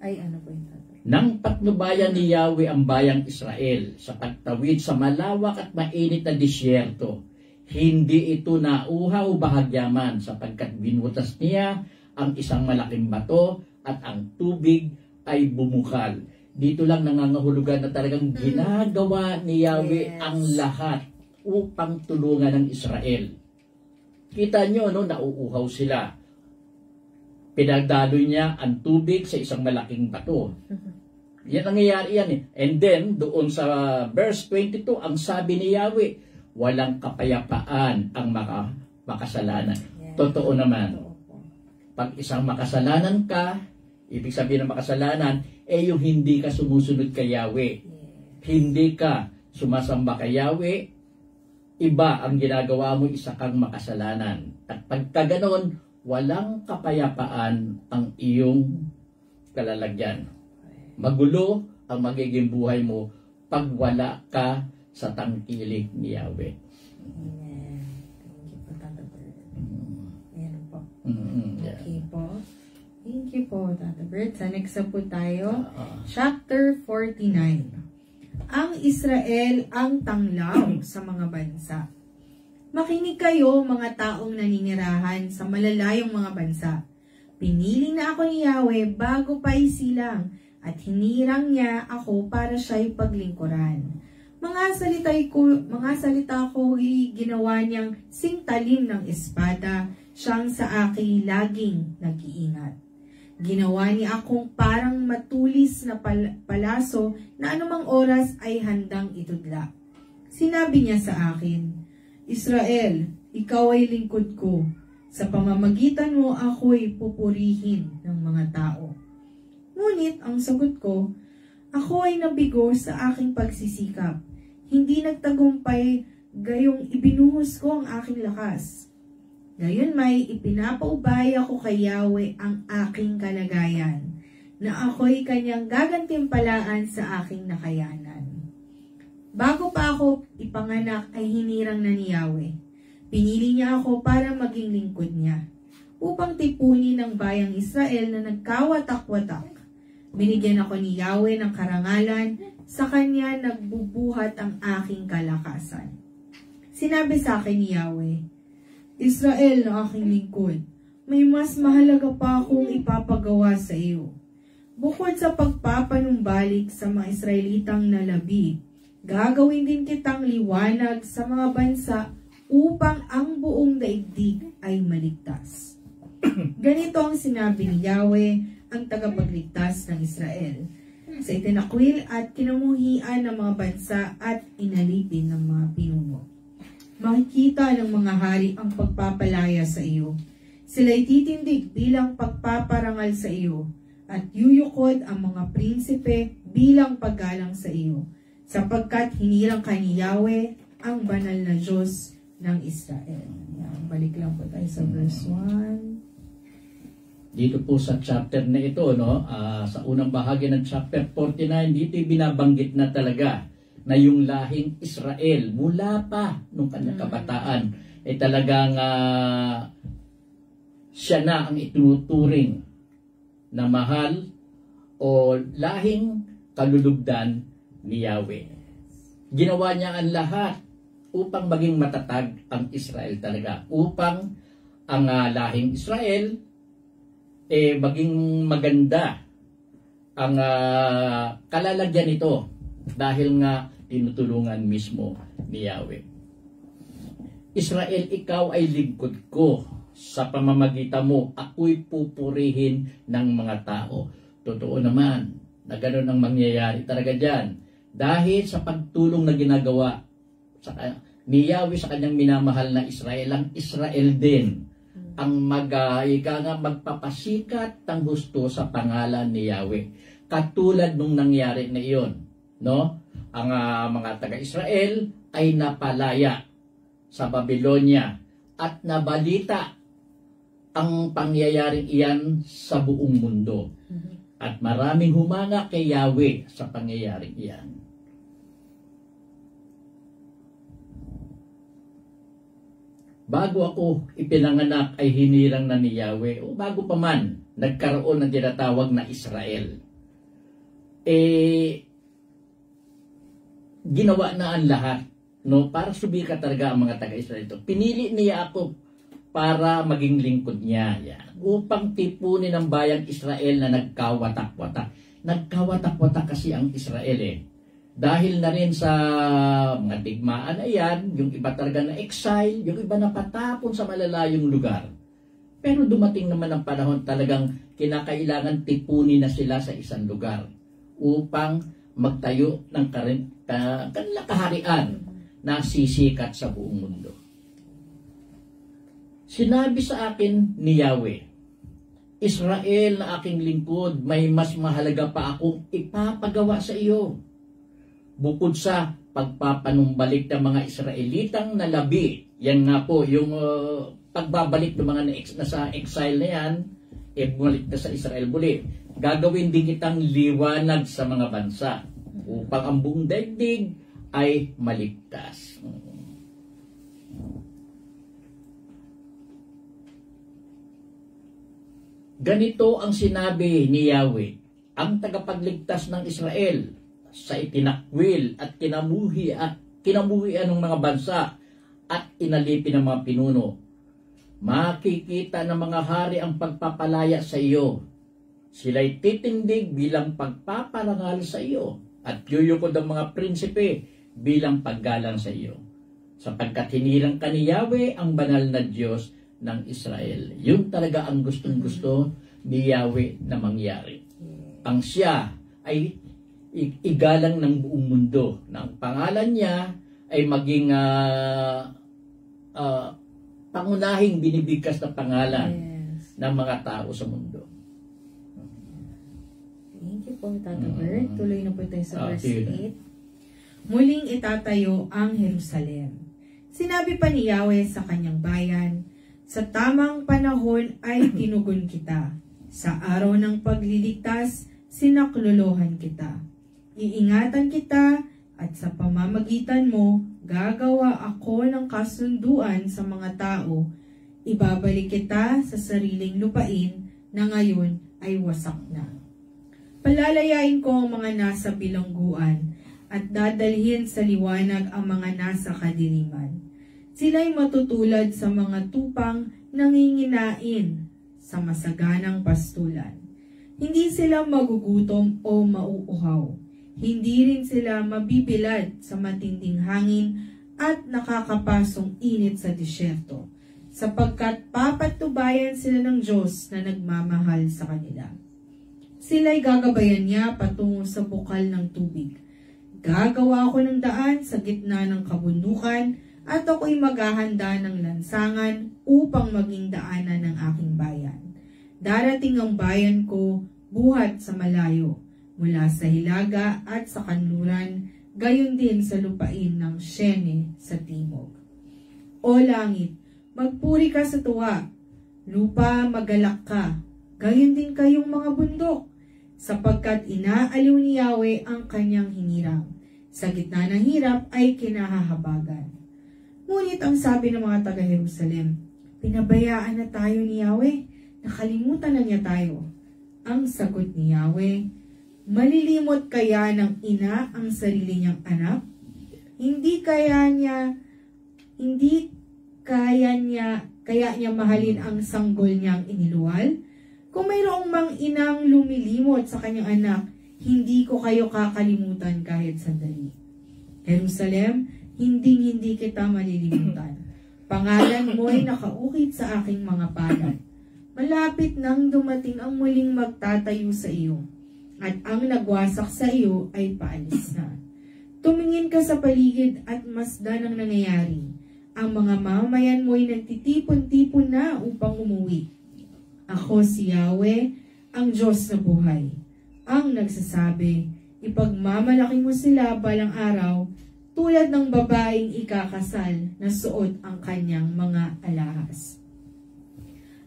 Ay, ano po yung tatay? Nang patnubayan ni Yahweh ang bayang Israel sa pagtawid sa malawak at mainit na disyerto, hindi ito nauhaw bahagyaman sapagkat binutas niya ang isang malaking bato at ang tubig ay bumukal. Dito lang nangangahulugan na talagang ginagawa ni Yahweh ang lahat upang tulungan ng Israel. Kita nyo, nauuhaw sila. Pinagdaloy niya ang tubig sa isang malaking bato. Yan ang nangyayari yan And then, doon sa verse 22, ang sabi ni Yahweh, walang kapayapaan ang makasalanan. Yes. Totoo naman. Pag isang makasalanan ka, ibig sabihin ng makasalanan, yung hindi ka sumusunod kay Yahweh. Yes. Hindi ka sumasamba kay Yahweh, iba ang ginagawa mo, isa kang makasalanan. At pagka ganon, walang kapayapaan ang iyong kalalagyan. Magulo ang magiging buhay mo pag wala ka sa tangkilik ni Yahweh. Amen. Thank you po, Tata Bert. Ayan po. Yeah. Okay po. Thank you po, Tata Bert. Sa next na po tayo. Chapter 49. Ang Israel ang tanglaw sa mga bansa. Makinig kayo, mga taong naninirahan sa malalayong mga bansa. Pinili na ako ni Yahweh bago pa isilang, at hinirang niya ako para siya'y paglingkuran. Mga salita ko ginawa niyang singtalim ng espada, siyang sa akin laging nag-iingat. Ginawa niya akong parang matulis na palaso na anumang oras ay handang itudla. Sinabi niya sa akin, Israel, ikaw ay lingkod ko. Sa pamamagitan mo ako'y pupurihin ng mga tao. Ngunit ang sagot ko, ako ay nabigo sa aking pagsisikap. Hindi nagtagumpay gayong ibinuhos ko ang aking lakas. Gayon may ipinapaubaya ko kay Yahweh ang aking kalagayan, na ako'y kanyang gagantimpalaan sa aking nakayanan. Bago pa ako ipanganak ay hinirang na ni Yahweh. Pinili niya ako para maging lingkod niya, upang tipunin ng bayang Israel na nagkawatak-watak. Binigyan ako ni Yahweh ng karangalan, sa kanya nagbubuhat ang aking kalakasan. Sinabi sa akin ni Yahweh, Israel na aking lingkod, may mas mahalaga pa akong ipapagawa sa iyo. Bukod sa pagpapanumbalik sa mga Israelitang nalabi, gagawin din kitang liwanag sa mga bansa upang ang buong daigdig ay maligtas. Ganito ang sinabi ni Yahweh, ang tagapagligtas ng Israel, sa itinakwil at kinamuhian ng mga bansa at inalipin ng mga pinuno. Makikita ng mga hari ang pagpapalaya sa iyo. Sila'y titindig bilang pagpaparangal sa iyo, at yuyukod ang mga prinsipe bilang paggalang sa iyo, sapagkat hinirang ka ni Yahweh, ang banal na Diyos ng Israel. Yan, balik lang po tayo sa verse 1. Dito po sa chapter na ito, no, sa unang bahagi ng chapter 49, dito binabanggit na talaga na yung lahing Israel mula pa nung kanyang kabataan ay talagang siya na ang ituturing na mahal o lahing kalulugdan ni Yahweh. Ginawa niya ang lahat upang maging matatag ang Israel talaga, upang ang lahing Israel maging maganda ang kalalagyan nito dahil nga tinutulungan mismo ni Yahweh. Israel, ikaw ay lingkod ko. Sa pamamagitan mo, ako'y pupurihin ng mga tao. Totoo naman na gano'n ang mangyayari talaga dyan. Dahil sa pagtulong na ginagawa ni Yahweh sa kanyang minamahal na Israel, ang Israel din ang magpapasikat ng gusto sa pangalan ni Yahweh. Katulad nung nangyari na iyon, no? Ang mga taga-Israel ay napalaya sa Babylonia at nabalita ang pangyayaring iyan sa buong mundo. At maraming humanga kay Yahweh sa pangyayaring iyan. Bago ako ipinanganak ay hinirang na ni Yahweh, o bago pa man nagkaroon ng tinatawag na Israel. Ginawa na ang lahat, no, para subikat talaga ang mga taga-Israel ito. Pinili niya ako para maging lingkod niya, yan, upang tipunin ang bayang Israel na nagkawatak-watak. Nagkawatak-watak kasi ang Israel dahil na rin sa mga digmaan na yan, yung iba talaga na exile, yung iba napatapon sa malalayong lugar. Pero dumating naman ang panahon talagang kinakailangan tipunin na sila sa isang lugar upang magtayo ng kanilang kaharian na sisikat sa buong mundo. Sinabi sa akin ni Yahweh, Israel na aking lingkod, may mas mahalaga pa akong ipapagawa sa iyo. Bukod sa pagpapanumbalik ng mga Israelitang nalabi, yan nga po yung pagbabalik ng mga nasa exile na yan, bumalik na sa Israel muli. Gagawin din kitang liwanag sa mga bansa upang ang buong daigdig ay maligtas. Ganito ang sinabi ni Yahweh, ang tagapagligtas ng Israel sa itinakwil at kinamuhian ng mga bansa at inalipin ng mga pinuno. Makikita ng mga hari ang pagpapalaya sa iyo. Sila'y titindig bilang pagpaparangal sa iyo at yuyukod ang mga prinsipe bilang paggalang sa iyo. Sapagkat hinirang ka ni Yahweh ang banal na Diyos ng Israel. Yun talaga ang gustong-gusto ni Yahweh na mangyari. Ang siya ay igalang ng buong mundo. Na ang pangalan niya ay maging pangunahing binibigkas na pangalan ng mga tao sa mundo. Thank you po, Tata Bert. Tuloy na po tayo sa verse 8. Muling itatayo ang Jerusalem. Sinabi pa ni Yahweh sa kanyang bayan, sa tamang panahon ay tinugon kita. Sa araw ng pagliligtas, sinaklolohan kita. Iingatan kita at sa pamamagitan mo, gagawa ako ng kasunduan sa mga tao. Ibabalik kita sa sariling lupain na ngayon ay wasak na. Palalayain ko ang mga nasa bilangguan at dadalhin sa liwanag ang mga nasa kadiliman. Sila'y matutulad sa mga tupang nanginginain sa masaganang pastulan. Hindi sila magugutom o mauuhaw. Hindi rin sila mabibilad sa matinding hangin at nakakapasong init sa disyerto, sapagkat papatubayan sila ng Diyos na nagmamahal sa kanila. Sila'y gagabayan niya patungo sa bukal ng tubig. Gagawa ako ng daan sa gitna ng kabundukan at ako'y maghahanda ng lansangan upang maging daanan ng aking bayan. Darating ang bayan ko buhat sa malayo, mula sa hilaga at sa kanluran, gayon din sa lupain ng Shene sa timog. O langit, magpuri ka sa tuwa, lupa magalak ka, gayon din kayong mga bundok, sapagkat inaaliw ni Yahweh ang kanyang hinirang. Sa gitna ng hirap ay kinahahabagan. Ngunit ang sabi ng mga taga-Jerusalem, pinabayaan na tayo ni Yahweh, nakalimutan na niya tayo. Ang sagot ni Yahweh, malilimot kaya ng ina ang sarili niyang anak? Hindi kaya niya mahalin ang sanggol niyang iniluwal? Kung mayroong mang inang lumilimot sa kanyang anak, hindi ko kayo kakalimutan kahit sandali. Jerusalem, hindi kita malilimutan. Pangalan mo ay nakaukit sa aking mga palad. Malapit nang dumating ang muling magtatayo sa iyo, at ang nagwasak sa iyo ay paalis na. Tumingin ka sa paligid at masdan ang nangyayari. Ang mga mamayan mo ay nagtitipon-tipon na upang umuwi. Ako si Yahweh, ang Diyos na buhay, ang nagsasabi, ipagmamalaki mo sila balang araw, tulad ng babaeng ikakasal na suot ang kanyang mga alahas.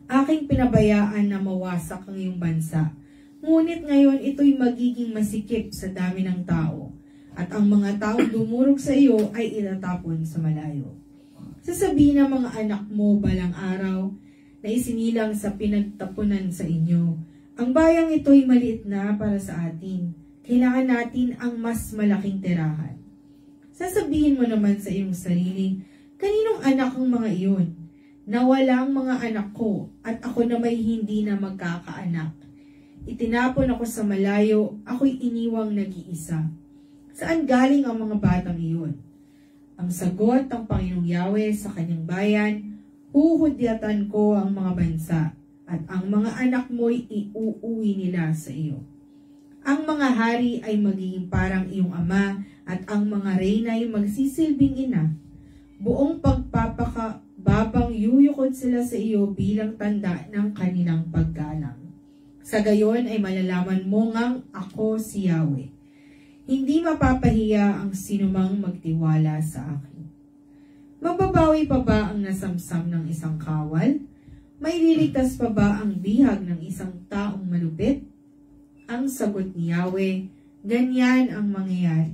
Aking pinabayaan na mawasak ang iyong bansa, ngunit ngayon ito'y magiging masikip sa dami ng tao, at ang mga tao dumurog sa iyo ay itatapon sa malayo. Sasabihin ng mga anak mo balang araw na isinilang sa pinagtapunan sa inyo, ang bayang ito'y maliit na para sa atin, kailangan natin ang mas malaking tirahan. Sasabihin mo naman sa iyong sarili, kaninong anak ang mga iyon? Nawalang mga anak ko at ako na may hindi na magkakaanak. Itinapon ako sa malayo, ako'y iniwang nag-iisa. Saan galing ang mga batang iyon? Ang sagot ng Panginoong Yahweh sa kanyang bayan, huhudyatan ko ang mga bansa at ang mga anak mo'y iuuwi nila sa iyo. Ang mga hari ay magiging parang iyong ama at ang mga reyna ay magsisilbing ina. Buong pagpapakababang yuyukod sila sa iyo bilang tanda ng kanilang paggalang. Sa gayon ay malalaman mo ngang ako si Yahweh. Hindi mapapahiya ang sinumang magtiwala sa akin. Mababawi pa ba ang nasamsam ng isang kawal? May liligtas pa ba ang bihag ng isang taong malupit? Ang sagot ni Yahweh, ganyan ang mangyayari.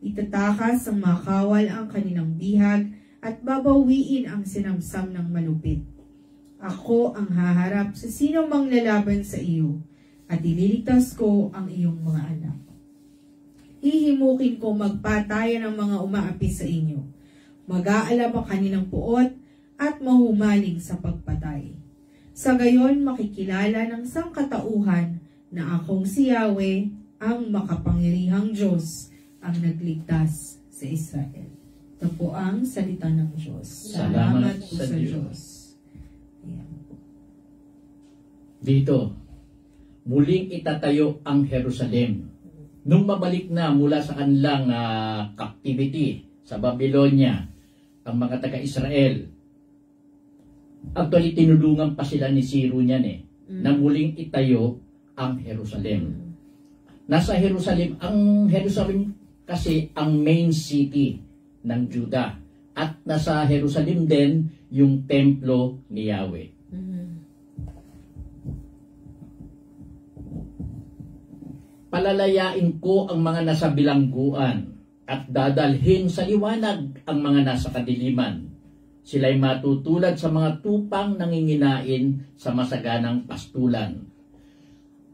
Itatakas ng mga kawal ang kanilang bihag at babawiin ang sinamsam ng malupit. Ako ang haharap sa sino mang lalaban sa iyo at ililigtas ko ang iyong mga anak. Hihimukin ko magpatayan ng mga umaapi sa inyo. Mag-aalab ang kanilang puot at mahumaling sa pagpatay. Sa gayon makikilala ng sangkatauhan na akong si Yahweh, ang makapangyarihang Diyos, ang nagligtas sa Israel. Ito po ang salita ng Diyos. Salamat po sa Diyos. Diyos. Ayan. Dito, muling itatayo ang Jerusalem. Nung mabalik na mula sa kanilang captivity sa Babylonia, ang mga taga-Israel, actually tinulungan pa sila ni Ciro niyan na muling itayo ang Jerusalem. Nasa Jerusalem, ang Jerusalem kasi ang main city ng Judah. At nasa Jerusalem din yung templo ni Yahweh. Palalayain ko ang mga nasa bilangguan at dadalhin sa liwanag ang mga nasa kadiliman. Sila'y matutulad sa mga tupang nanginginain sa masaganang pastulan.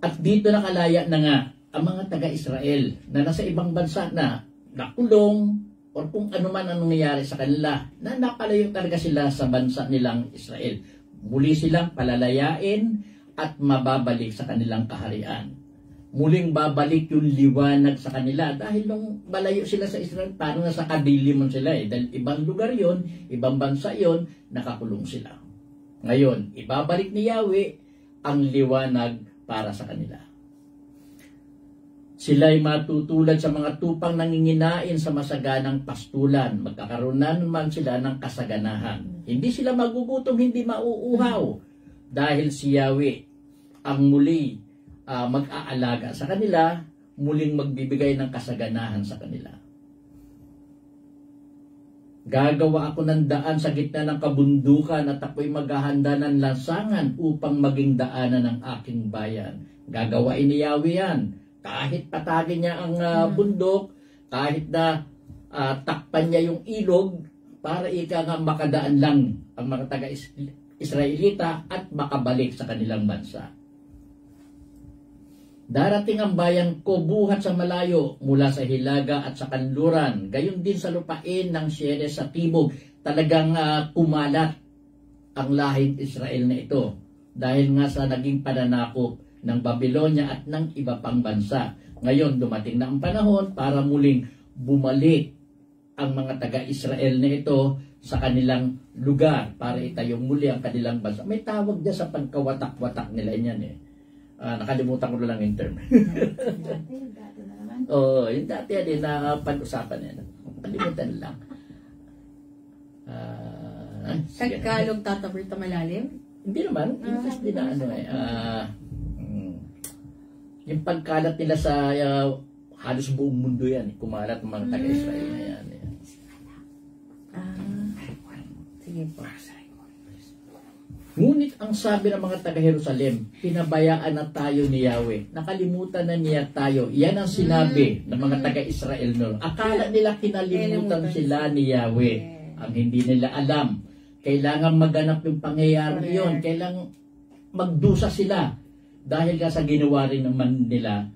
At dito nakalaya na nga ang mga taga-Israel na nasa ibang bansa na nakulong o kung ano man ang nangyayari sa kanila, na napalayo talaga sila sa bansa nilang Israel. Muli silang palalayain at mababalik sa kanilang kaharian. Muling babalik yung liwanag sa kanila dahil nung malayo sila sa Israel, parang nasa kadiliman sila dahil ibang lugar yon, ibang bansa yon, nakakulong sila. Ngayon, ibabalik ni Yahweh ang liwanag para sa kanila. Sila'y matutulad sa mga tupang nanginginain sa masaganang pastulan. Magkakaroon na naman sila ng kasaganahan. Hindi sila magugutom, hindi mauuhaw. Dahil si Yahweh ang muli mag-aalaga sa kanila, muling magbibigay ng kasaganahan sa kanila. Gagawa ako ng daan sa gitna ng kabundukan at ako'y maghahanda ng lansangan upang maging daanan ng aking bayan. Gagawain ni Yahweh yan. Kahit patagin niya ang bundok, kahit na takpan niya yung ilog, para ika nga makadaan lang ang mga taga-Israelita at makabalik sa kanilang bansa. Darating ang bayan ko buhat sa malayo mula sa hilaga at sa kanluran, gayon din sa lupain ng Siyere sa tibog. Talagang kumalat ang lahing Israel na ito dahil nga sa naging pananakop ng Babylonia at ng iba pang bansa. Ngayon dumating na ang panahon para muling bumalik ang mga taga-Israel na ito sa kanilang lugar para itayong muli ang kanilang bansa. May tawag dyan sa pagkawatak-watak nila yan nakalimutan ko lang yung term. Dati na naman. Oo, yung dati yan na pag-usapan yan. Kalimutan lang. Tagalog tatabir ta malalim? Hindi naman. English din na yung pagkalat nila sa halos buong mundo yan. Kumalat ng mga taga-Israel na yan. Sige po. Ngunit ang sabi ng mga taga-Jerusalem, pinabayaan na tayo ni Yahweh. Nakalimutan na niya tayo. Yan ang sinabi ng mga taga-Israel noon. Akala nila kinalimutan sila ni Yahweh. Ang hindi nila alam. Kailangan maganap yung pangyayari yun. Kailangan magdusa sila. Dahil nga sa ginawa rin naman nila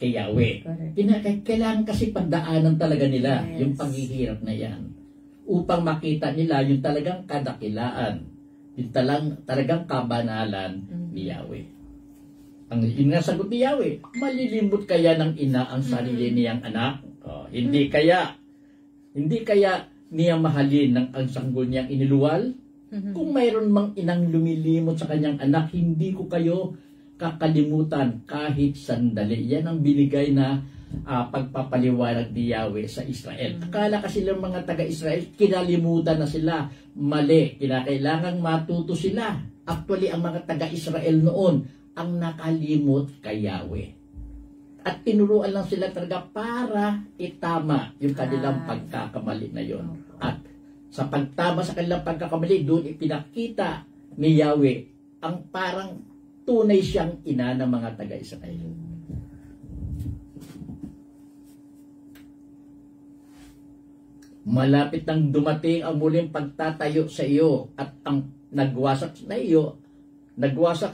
kay Yahweh. Kailangan kasi pagdaanan talaga nila yung paghihirap na yan. Upang makita nila yung talagang kadakilaan. Yung talagang kabanalan ni Yahweh. Ang sagot ni Yahweh, malilimot kaya ng ina ang sarili niyang anak? Hindi kaya niya mahalin ng ang sanggol niyang iniluwal? Kung mayroon mang inang lumilimot sa kanyang anak, hindi ko kayo kakalimutan kahit sandali. Yan ang binigay na pagpapaliwanag ni Yahweh sa Israel. Akala kasi ng mga taga-Israel, kinalimutan na sila. Mali. Kinakailangang matuto sila. Actually, ang mga taga-Israel noon, ang nakalimot kay Yahweh. At tinuruan lang sila talaga para itama yung kanilang pagkakamali na yon. At Sa pagtama sa kanilang pagkakamali, doon ipinakita ni Yahweh ang parang tunay siyang ina ng mga taga-Israel. Malapit nang dumating ang muling pagtatayo sa iyo at ang nagwasak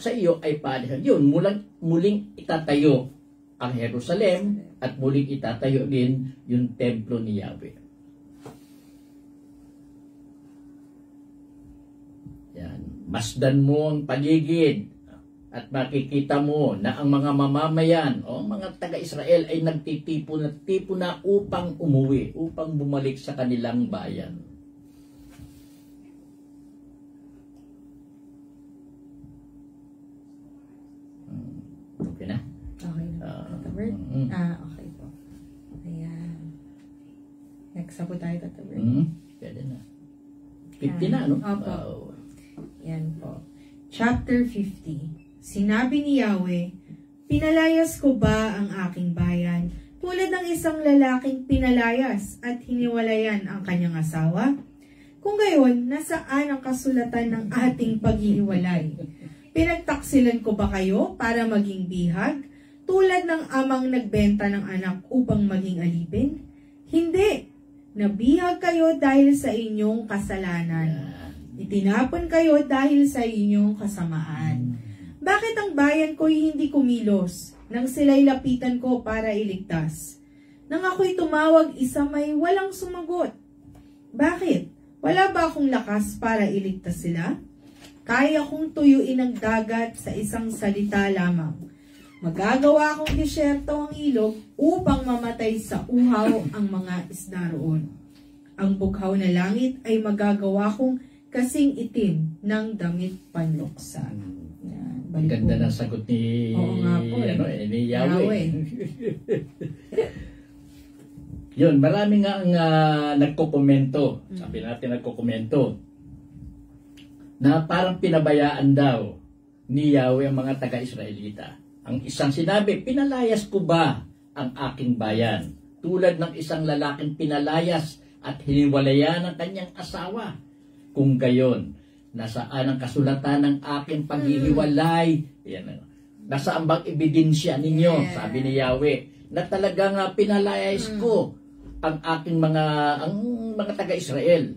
sa iyo ay paalihan. Yun, muling itatayo ang Jerusalem at muling itatayo din yung templo ni Yahweh. Yan. Masdan mo ang paligid at makikita mo na ang mga mamamayan o mga taga-Israel ay nagtitipo na upang umuwi, upang bumalik sa kanilang bayan. Okay na? Okay na. Tata Bert? Okay po. Ayan. Next na po tayo, Tata Bert. Pwede na. 50 na, no? Opo. Yan po. Chapter 50. Sinabi ni Yahweh, "Pinalayas ko ba ang aking bayan tulad ng isang lalaking pinalayas at hiniwalayan ang kanyang asawa? Kung gayon, nasaan ang kasulatan ng ating paghihiwalay? Pinagtaksilan ko ba kayo para maging bihag, tulad ng amang nagbenta ng anak upang maging alipin? Hindi! Nabihag kayo dahil sa inyong kasalanan. Itinapon kayo dahil sa inyong kasamaan. Bakit ang bayan ko'y hindi kumilos nang sila'y lapitan ko para iligtas? Nang ako'y tumawag, isa may walang sumagot. Bakit? Wala ba akong lakas para iligtas sila? Kaya kong tuyuin ang dagat sa isang salita lamang. Magagawa akong disyerto ang ilog upang mamatay sa uhaw ang mga isda roon. Ang bughaw na langit ay magagawa kong kasing itim ng damit panluksa." Ganda ng sagot ni, ni Yahweh. Yun, marami nga ang nagkokomento. Sabi natin nagkokomento na parang pinabayaan daw ni Yahweh ang mga taga-Israelita. Ang isang sinabi, "Pinalayas ko ba ang aking bayan tulad ng isang lalaking pinalayas at hiniwalayan ng kanyang asawa? Kung gayon, nasaan ang kasulatan ng aking paghihiwalay?" Yan, nasaan bang ebidensya ninyo, sabi ni Yahweh, na talagang pinalayas ko ang aking mga taga-Israel?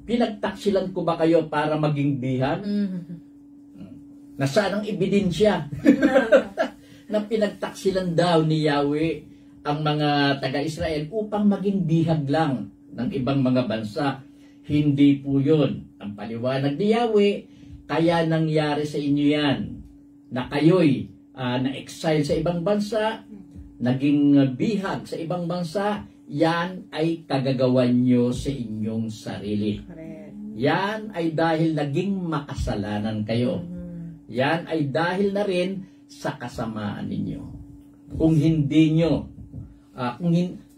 Pinagtaksilan ko ba kayo para maging bihag? Nasaan ang ebidensya na pinagtaksilan daw ni Yahweh ang mga taga-Israel upang maging bihag lang ng ibang mga bansa? Hindi po yun. Ang paliwanag ni Yahweh, kaya nangyari sa inyo yan, na kayo'y na-exile sa ibang bansa, naging bihag sa ibang bansa, yan ay kagagawan nyo sa inyong sarili. Yan ay dahil naging makasalanan kayo. Yan ay dahil na rin sa kasamaan ninyo. Kung hindi nyo,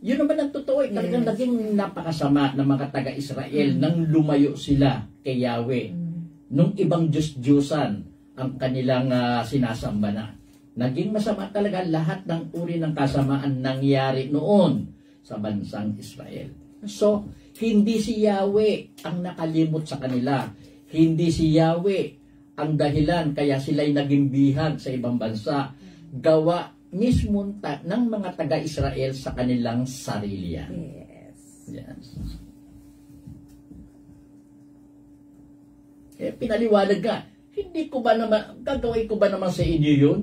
yun naman ang totoo, talagang naging napakasama ng mga taga-Israel nang lumayo sila kay Yahweh. Nung ibang Diyos-Diyosan ang kanilang sinasamba na. Naging masama talaga lahat ng uri ng kasamaan nangyari noon sa bansang Israel. So, hindi si Yahweh ang nakalimot sa kanila. Hindi si Yahweh ang dahilan kaya sila'y naging bihag sa ibang bansa. Gawa mismo ng mga taga-Israel sa kanilang sarili yan. Yes. Pinaliwanag ka, hindi ko ba naman, gagawin ko ba naman sa inyo yun?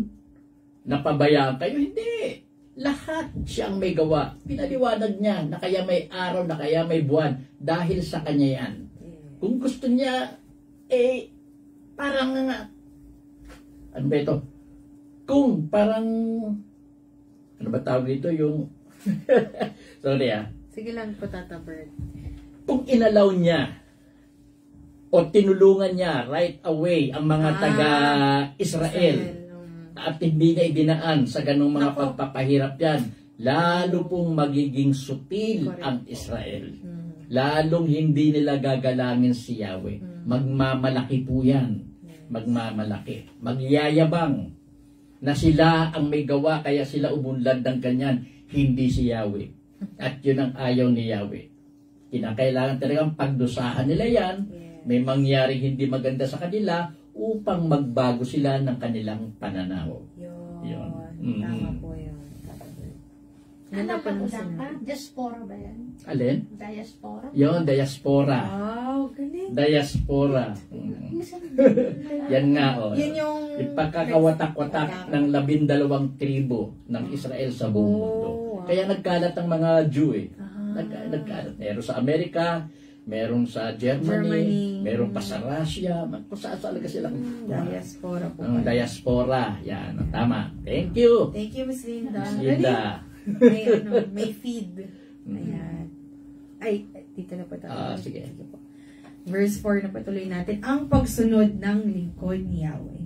Napabayaan kayo? Hindi. Lahat siyang may gawa. Pinaliwanag niya na kaya may araw, na kaya may buwan, dahil sa kanya yan. Kung gusto niya, parang, ano ba ito? Kung parang, ano ba tawag dito yung, sorry Sige lang po, Tata Bert. Kung inalaw niya, o tinulungan niya right away ang mga taga-Israel, at hindi niya idinaan sa ganung mga pagpapahirap yan, lalo pong magiging sutil ang Israel. Lalong hindi nila gagalangin si Yahweh. Magmamalaki po yan. Magmamalaki. Magyayabang na sila ang may gawa kaya sila umunlad ng kanyan, hindi si Yahweh. At yun ang ayaw ni Yahweh. kinakailangan talagang pagdusahan nila yan. May mangyaring hindi maganda sa kanila upang magbago sila ng kanilang pananaw. Yun. Tama po yun. Ano pa pa? Diaspora ba yan? Alin? Diaspora? Yun, diaspora. Wow, galing. Diaspora. Yan nga, oh. Yan yung Ipagkakawatak-watak ng 12 tribo ng Israel sa buong mundo. Wow. Kaya nagkalat ang mga Jew eh. Nagkalat. Meron sa Amerika, meron sa Germany, meron pa sa Russia, kung saan talaga silang diaspora po. Ang diaspora. Yan, tama. Thank you. Thank you, Miss Linda. Miss Linda. May feed. Ayan. Ay, dito na po tayo. Sige. Po. Verse 4 na patuloy natin. Ang pagsunod ng lingkod ni Yahweh.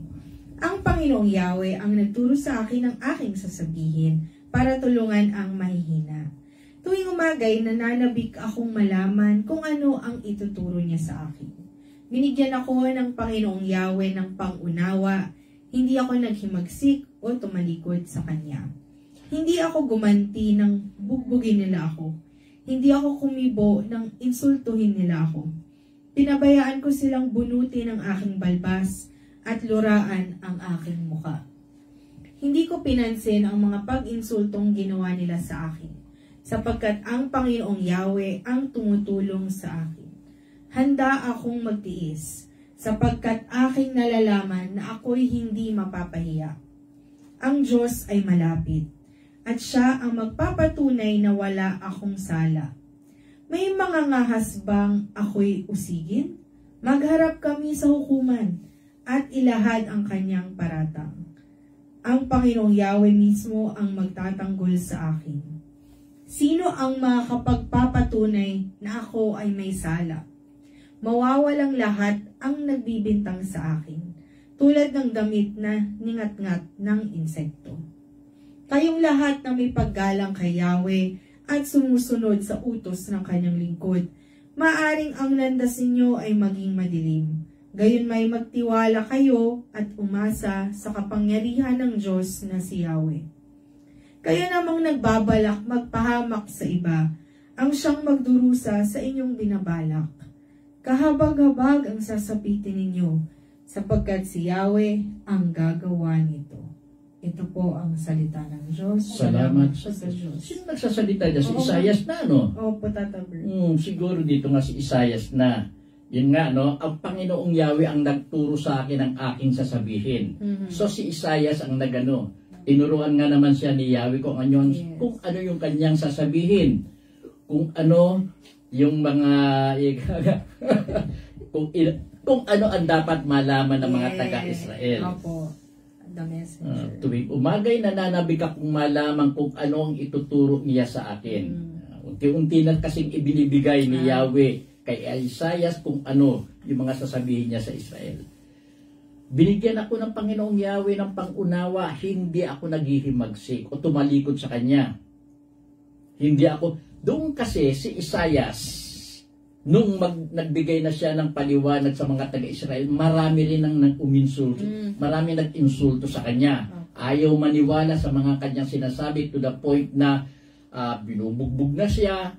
Ang Panginoong Yahweh ang nagturo sa akin ng aking sasabihin para tulungan ang mahihina. Tuwing umagay, nananabik akong malaman kung ano ang ituturo niya sa akin. Binigyan ako ng Panginoong Yahweh ng pangunawa. Hindi ako naghimagsik o tumalikod sa Kanya. Hindi ako gumanti ng bugbugin nila ako. Hindi ako kumibo ng insultuhin nila ako. Pinabayaan ko silang bunutin ang aking balbas at luraan ang aking muka. Hindi ko pinansin ang mga pag-insultong ginawa nila sa akin, sapagkat ang Panginoong Yahweh ang tumutulong sa akin. Handa akong magtiis, sapagkat aking nalalaman na ako'y hindi mapapahiya. Ang Diyos ay malapit, at siya ang magpapatunay na wala akong sala. May mga ngahas bang ako'y usigin? Magharap kami sa hukuman at ilahad ang kanyang paratang. Ang Panginoong Yahweh mismo ang magtatanggol sa akin. Sino ang makakapagpapatunay na ako ay may sala? Mawawalang lahat ang nagbibintang sa akin, tulad ng damit na ningat-ngat ng insekto. Kayong lahat na may paggalang kay Yahweh at sumusunod sa utos ng kanyang lingkod, maaring ang landas ninyo ay maging madilim. Gayon may magtiwala kayo at umasa sa kapangyarihan ng Diyos na si Yahweh. Kayo namang nagbabalak magpahamak sa iba, ang siyang magdurusa sa inyong binabalak. Kahabag-habag ang sasapitin ninyo, sapagkat si Yahweh ang gagawa nito. Ito po ang salita ng Diyos. Salamat sa Diyos. Sino nagsasalita dyan? Si Isaias na, no? Opo, Tata Bert. Siguro dito nga si Isaias na. Yun nga, no? Ang Panginoong Yahweh ang nagturo sa akin ang aking sasabihin. So si Isaias ang nagano. Tinuruan nga naman siya ni Yahweh kung ano yung kanyang sasabihin. Kung ano yung mga kung ano ang dapat malaman ng mga taga-Israel. Opo. The messenger. Tuwing umagay, nananabik akong malaman kung ano ang ituturo niya sa akin. Unti-unti na kasing ibinibigay ni Yahweh kay Isaias kung ano yung mga sasabihin niya sa Israel. Binigyan ako ng Panginoong Yahweh ng pangunawa, hindi ako naghihimagsik o tumalikod sa Kanya. Hindi ako, doon kasi si Isaias, nung nagbigay na siya ng paliwanag sa mga taga-Israel, marami rin ang uminsulto. Marami nag-insulto sa kanya. Ayaw maniwala sa mga kanyang sinasabi to the point na binubugbog na siya,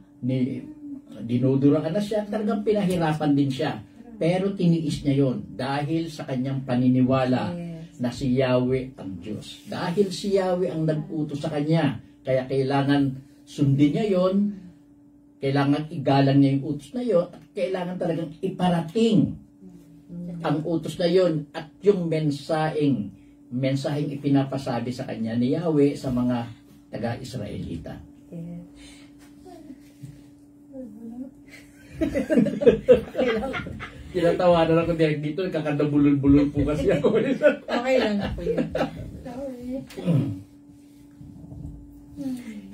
dinuduraan na siya, talagang pinahirapan din siya. Pero tiniis niya yon dahil sa kanyang paniniwala na si Yahweh ang Diyos. Dahil si Yahweh ang nag-utos sa kanya, kaya kailangan sundin niya yon. Kailangan igalang niya yung utos na yun at kailangan talagang iparating ang utos na yun at yung mensaheng ipinapasabi sa kanya ni Yahweh sa mga taga-Israelita. Tinatawanan ako dito, kakandabulol-bulol po kasi ako. Okay lang po yun.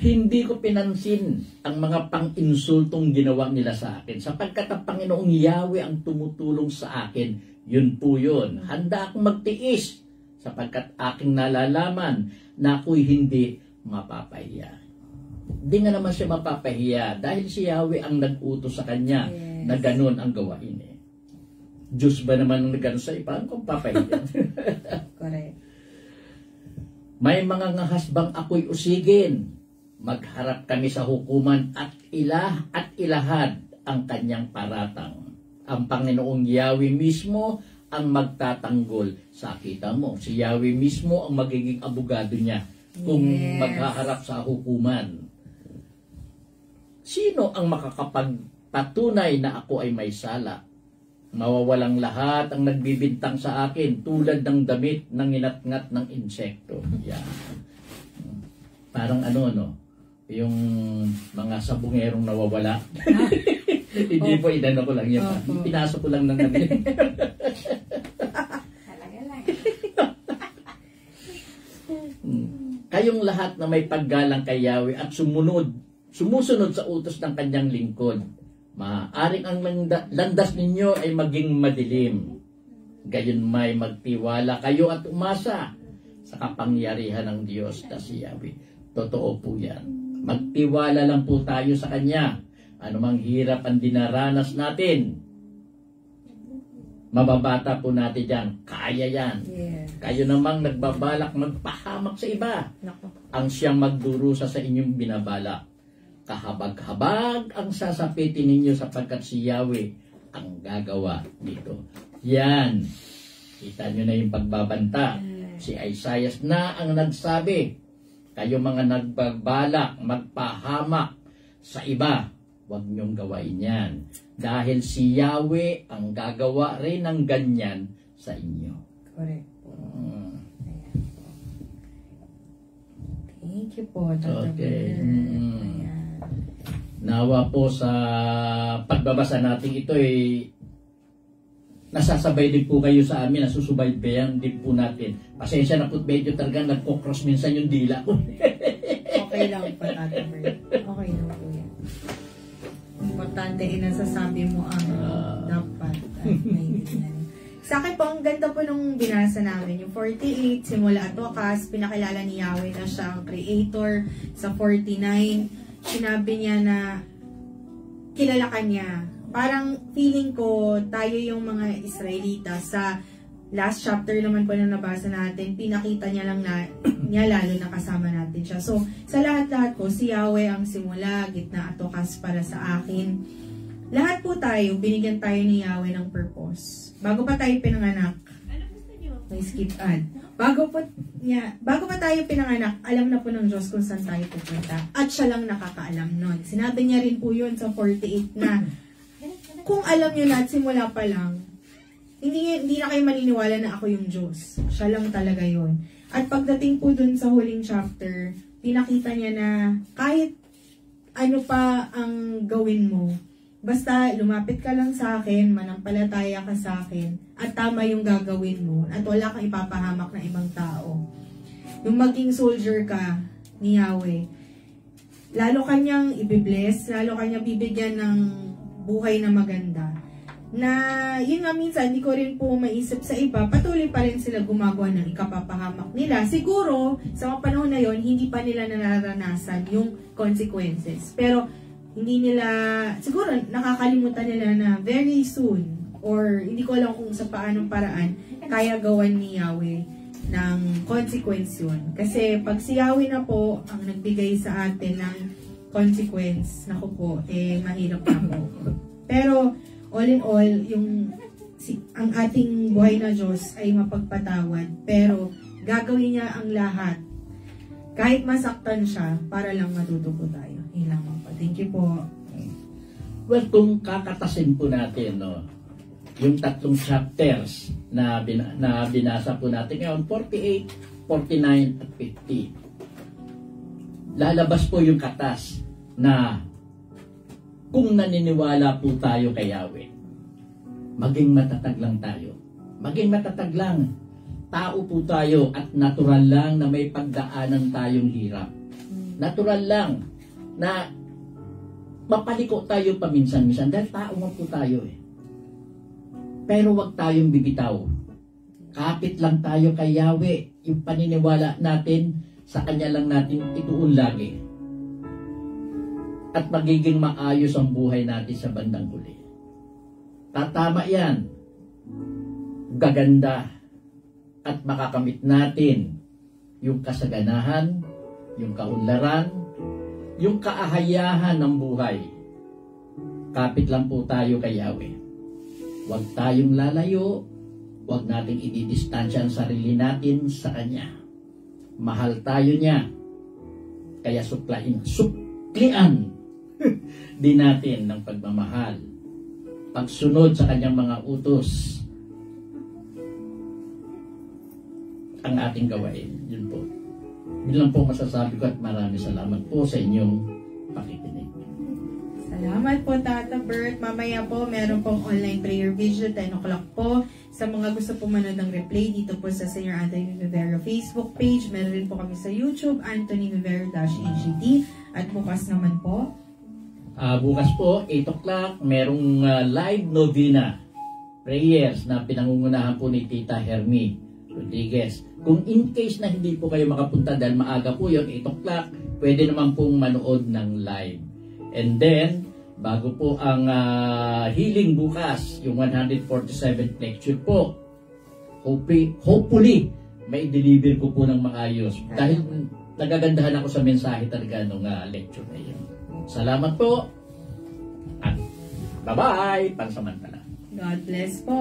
Hindi ko pinansin ang mga pang-insultong ginawa nila sa akin. Sapagkat ang Panginoong Yahweh ang tumutulong sa akin, yun po yun. Handa akong magtiis sapagkat aking nalalaman na ako'y hindi mapapahiya. Hindi nga naman siya mapapahiya dahil si Yahweh ang nag-utos sa kanya na ganun ang gawain. Diyos ba naman ang nag-ganun sa iba? Kung papahiya. Correct. May mga ngahas bang ako'y usigin? Magharap kami sa hukuman at ilahad ang kanyang paratang. Ang Panginoong Yahweh mismo ang magtatanggol. Sakita mo, si Yahweh mismo ang magiging abogado niya kung maghaharap sa hukuman. Sino ang makakapagpatunay na ako ay may sala? Mawawalang lahat ang nagbibintang sa akin tulad ng damit ng inatngat ng insekto. Yan. Parang yung mga sabungerong nawawala. Hindi po, inano ko lang yan. Pinasok ko lang ng namin. Kayong lahat na may paggalang kay Yahweh at sumusunod sa utos ng kanyang lingkod, maaaring ang landas ninyo ay maging madilim. Gayon may magtiwala kayo at umasa sa kapangyarihan ng Diyos na si Yahweh. Totoo po yan. Magtiwala lang po tayo sa Kanya. Anumang hirap ang dinaranas natin, mababata po natin yan. Kaya yan. Kayo namang nagbabalak magpahamak sa iba. Ang siyang magdurusa sa inyong binabalak. Kahabag-habag ang sasapitin ninyo sapagkat si Yahweh ang gagawa dito. Yan. Kita nyo na yung pagbabanta. Si Isaiah na ang nagsabi, kayo mga nagbabalak magpahamak sa iba, huwag niyong gawain yan. Dahil si Yahweh ang gagawa rin ng ganyan sa inyo. Correct po. Thank you po, Tata Okay. Ayan. Nawa po sa pagbabasa natin ito nasasabay din po kayo sa amin, nasusubaybayan din po natin. Pasensya na po, medyo talaga nagkokross minsan yung dila ko. Okay lang po, Tata Mer. Okay lang po yan. Importante inasasabi mo ang dapat at naiintindihan. Sa akin po, ang ganda po nung binasa namin. Yung 48, simula at wakas, pinakilala ni Yahweh na siya ang creator. Sa 49, sinabi niya na kilala ka niya. Parang feeling ko, tayo yung mga Israelita sa last chapter naman po na nabasa natin, pinakita niya lang na niya lalo na kasama natin siya. So, sa lahat-lahat po, si Yahweh ang simula, gitna at wakas para sa akin. Lahat po tayo, binigyan tayo ni Yahweh ng purpose. Bago pa tayo pinanganak, may skip ad. Bago pa tayo pinanganak, alam na po ng Diyos kung saan tayo pupunta. At siya lang nakakaalam nun. Sinabi niya rin po yun sa 48 na, kung alam niyo na at simula pa lang, hindi na kayo maniniwala na ako yung Diyos. Siya lang talaga yun. At pagdating po dun sa huling chapter, pinakita niya na kahit ano pa ang gawin mo, basta lumapit ka lang sa akin, manampalataya ka sa akin, at tama yung gagawin mo, at wala kang ipapahamak na ibang tao. Yung maging soldier ka ni Yahweh, lalo kanyang ibibless, lalo kanyang bibigyan ng buhay na maganda. Na yun nga minsan, hindi ko rin po maisip sa iba, patuloy pa rin sila gumagawa ng ikapapahamak nila. Siguro, sa mga panahon na yon hindi pa nila nararanasan yung consequences. Pero, hindi nila, siguro nakakalimutan nila na very soon, or hindi ko alam kung sa paanong paraan, kaya gawan ni Yahweh ng consequence yun. Kasi pag si Yahweh na po ang nagbigay sa atin ng consequence, naku po, mahirap na po. Pero, all in all, ang ating buhay na Diyos ay mapagpatawad. Pero, gagawin niya ang lahat. Kahit masaktan siya, para lang matuto po tayo. Yun lang po. Thank you po. Well, kung kakatasin po natin, yung tatlong chapters na binasa po natin ngayon, 48, 49, at 50. Lalabas po yung katas na kung naniniwala po tayo kay Yahweh, maging matatag lang tayo. Maging matatag lang. Tao po tayo at natural lang na may pagdaanan tayong hirap. Natural lang na mapaliko tayo paminsan-minsan dahil tao nga po tayo Pero wag tayong bibitaw. Kapit lang tayo kay Yahweh. Yung paniniwala natin, sa Kanya lang natin ituon lagi. At magiging maayos ang buhay natin sa bandang huli. Tatama yan. Gaganda. At makakamit natin yung kasaganahan, yung kaunlaran, yung kaahayahan ng buhay. kapit lang po tayo kay Yahweh. Huwag tayong lalayo, huwag nating ididistansya ang sarili natin sa Kanya. Mahal tayo niya, kaya suklian din natin ng pagmamahal, pagsunod sa Kanyang mga utos, ang ating gawain. Yun po. Yun lang po masasabi ko at maraming salamat po sa inyong pakikinig. Salamat po, Tata Bert. Mamaya po, meron pong online prayer video, 10 o'clock po. Sa mga gusto po manood ng replay, dito po sa Senior Anthony Vivero Facebook page. Meron rin po kami sa YouTube, Anthony Vivero-EGT. At bukas naman po, bukas po, 8 o'clock, merong live novena prayers na pinangungunahan po ni Tita Hermie Rodriguez. Kung in case na hindi po kayo makapunta dahil maaga po yun, 8 o'clock, pwede naman pong manood ng live. And then, bago po ang healing bukas, yung 147th lecture po, hopefully, may deliver ko po ng maayos. Dahil nagagandahan ako sa mensahe talaga nung lecture na yun. Salamat po. At bye-bye. Pansamantala. God bless po.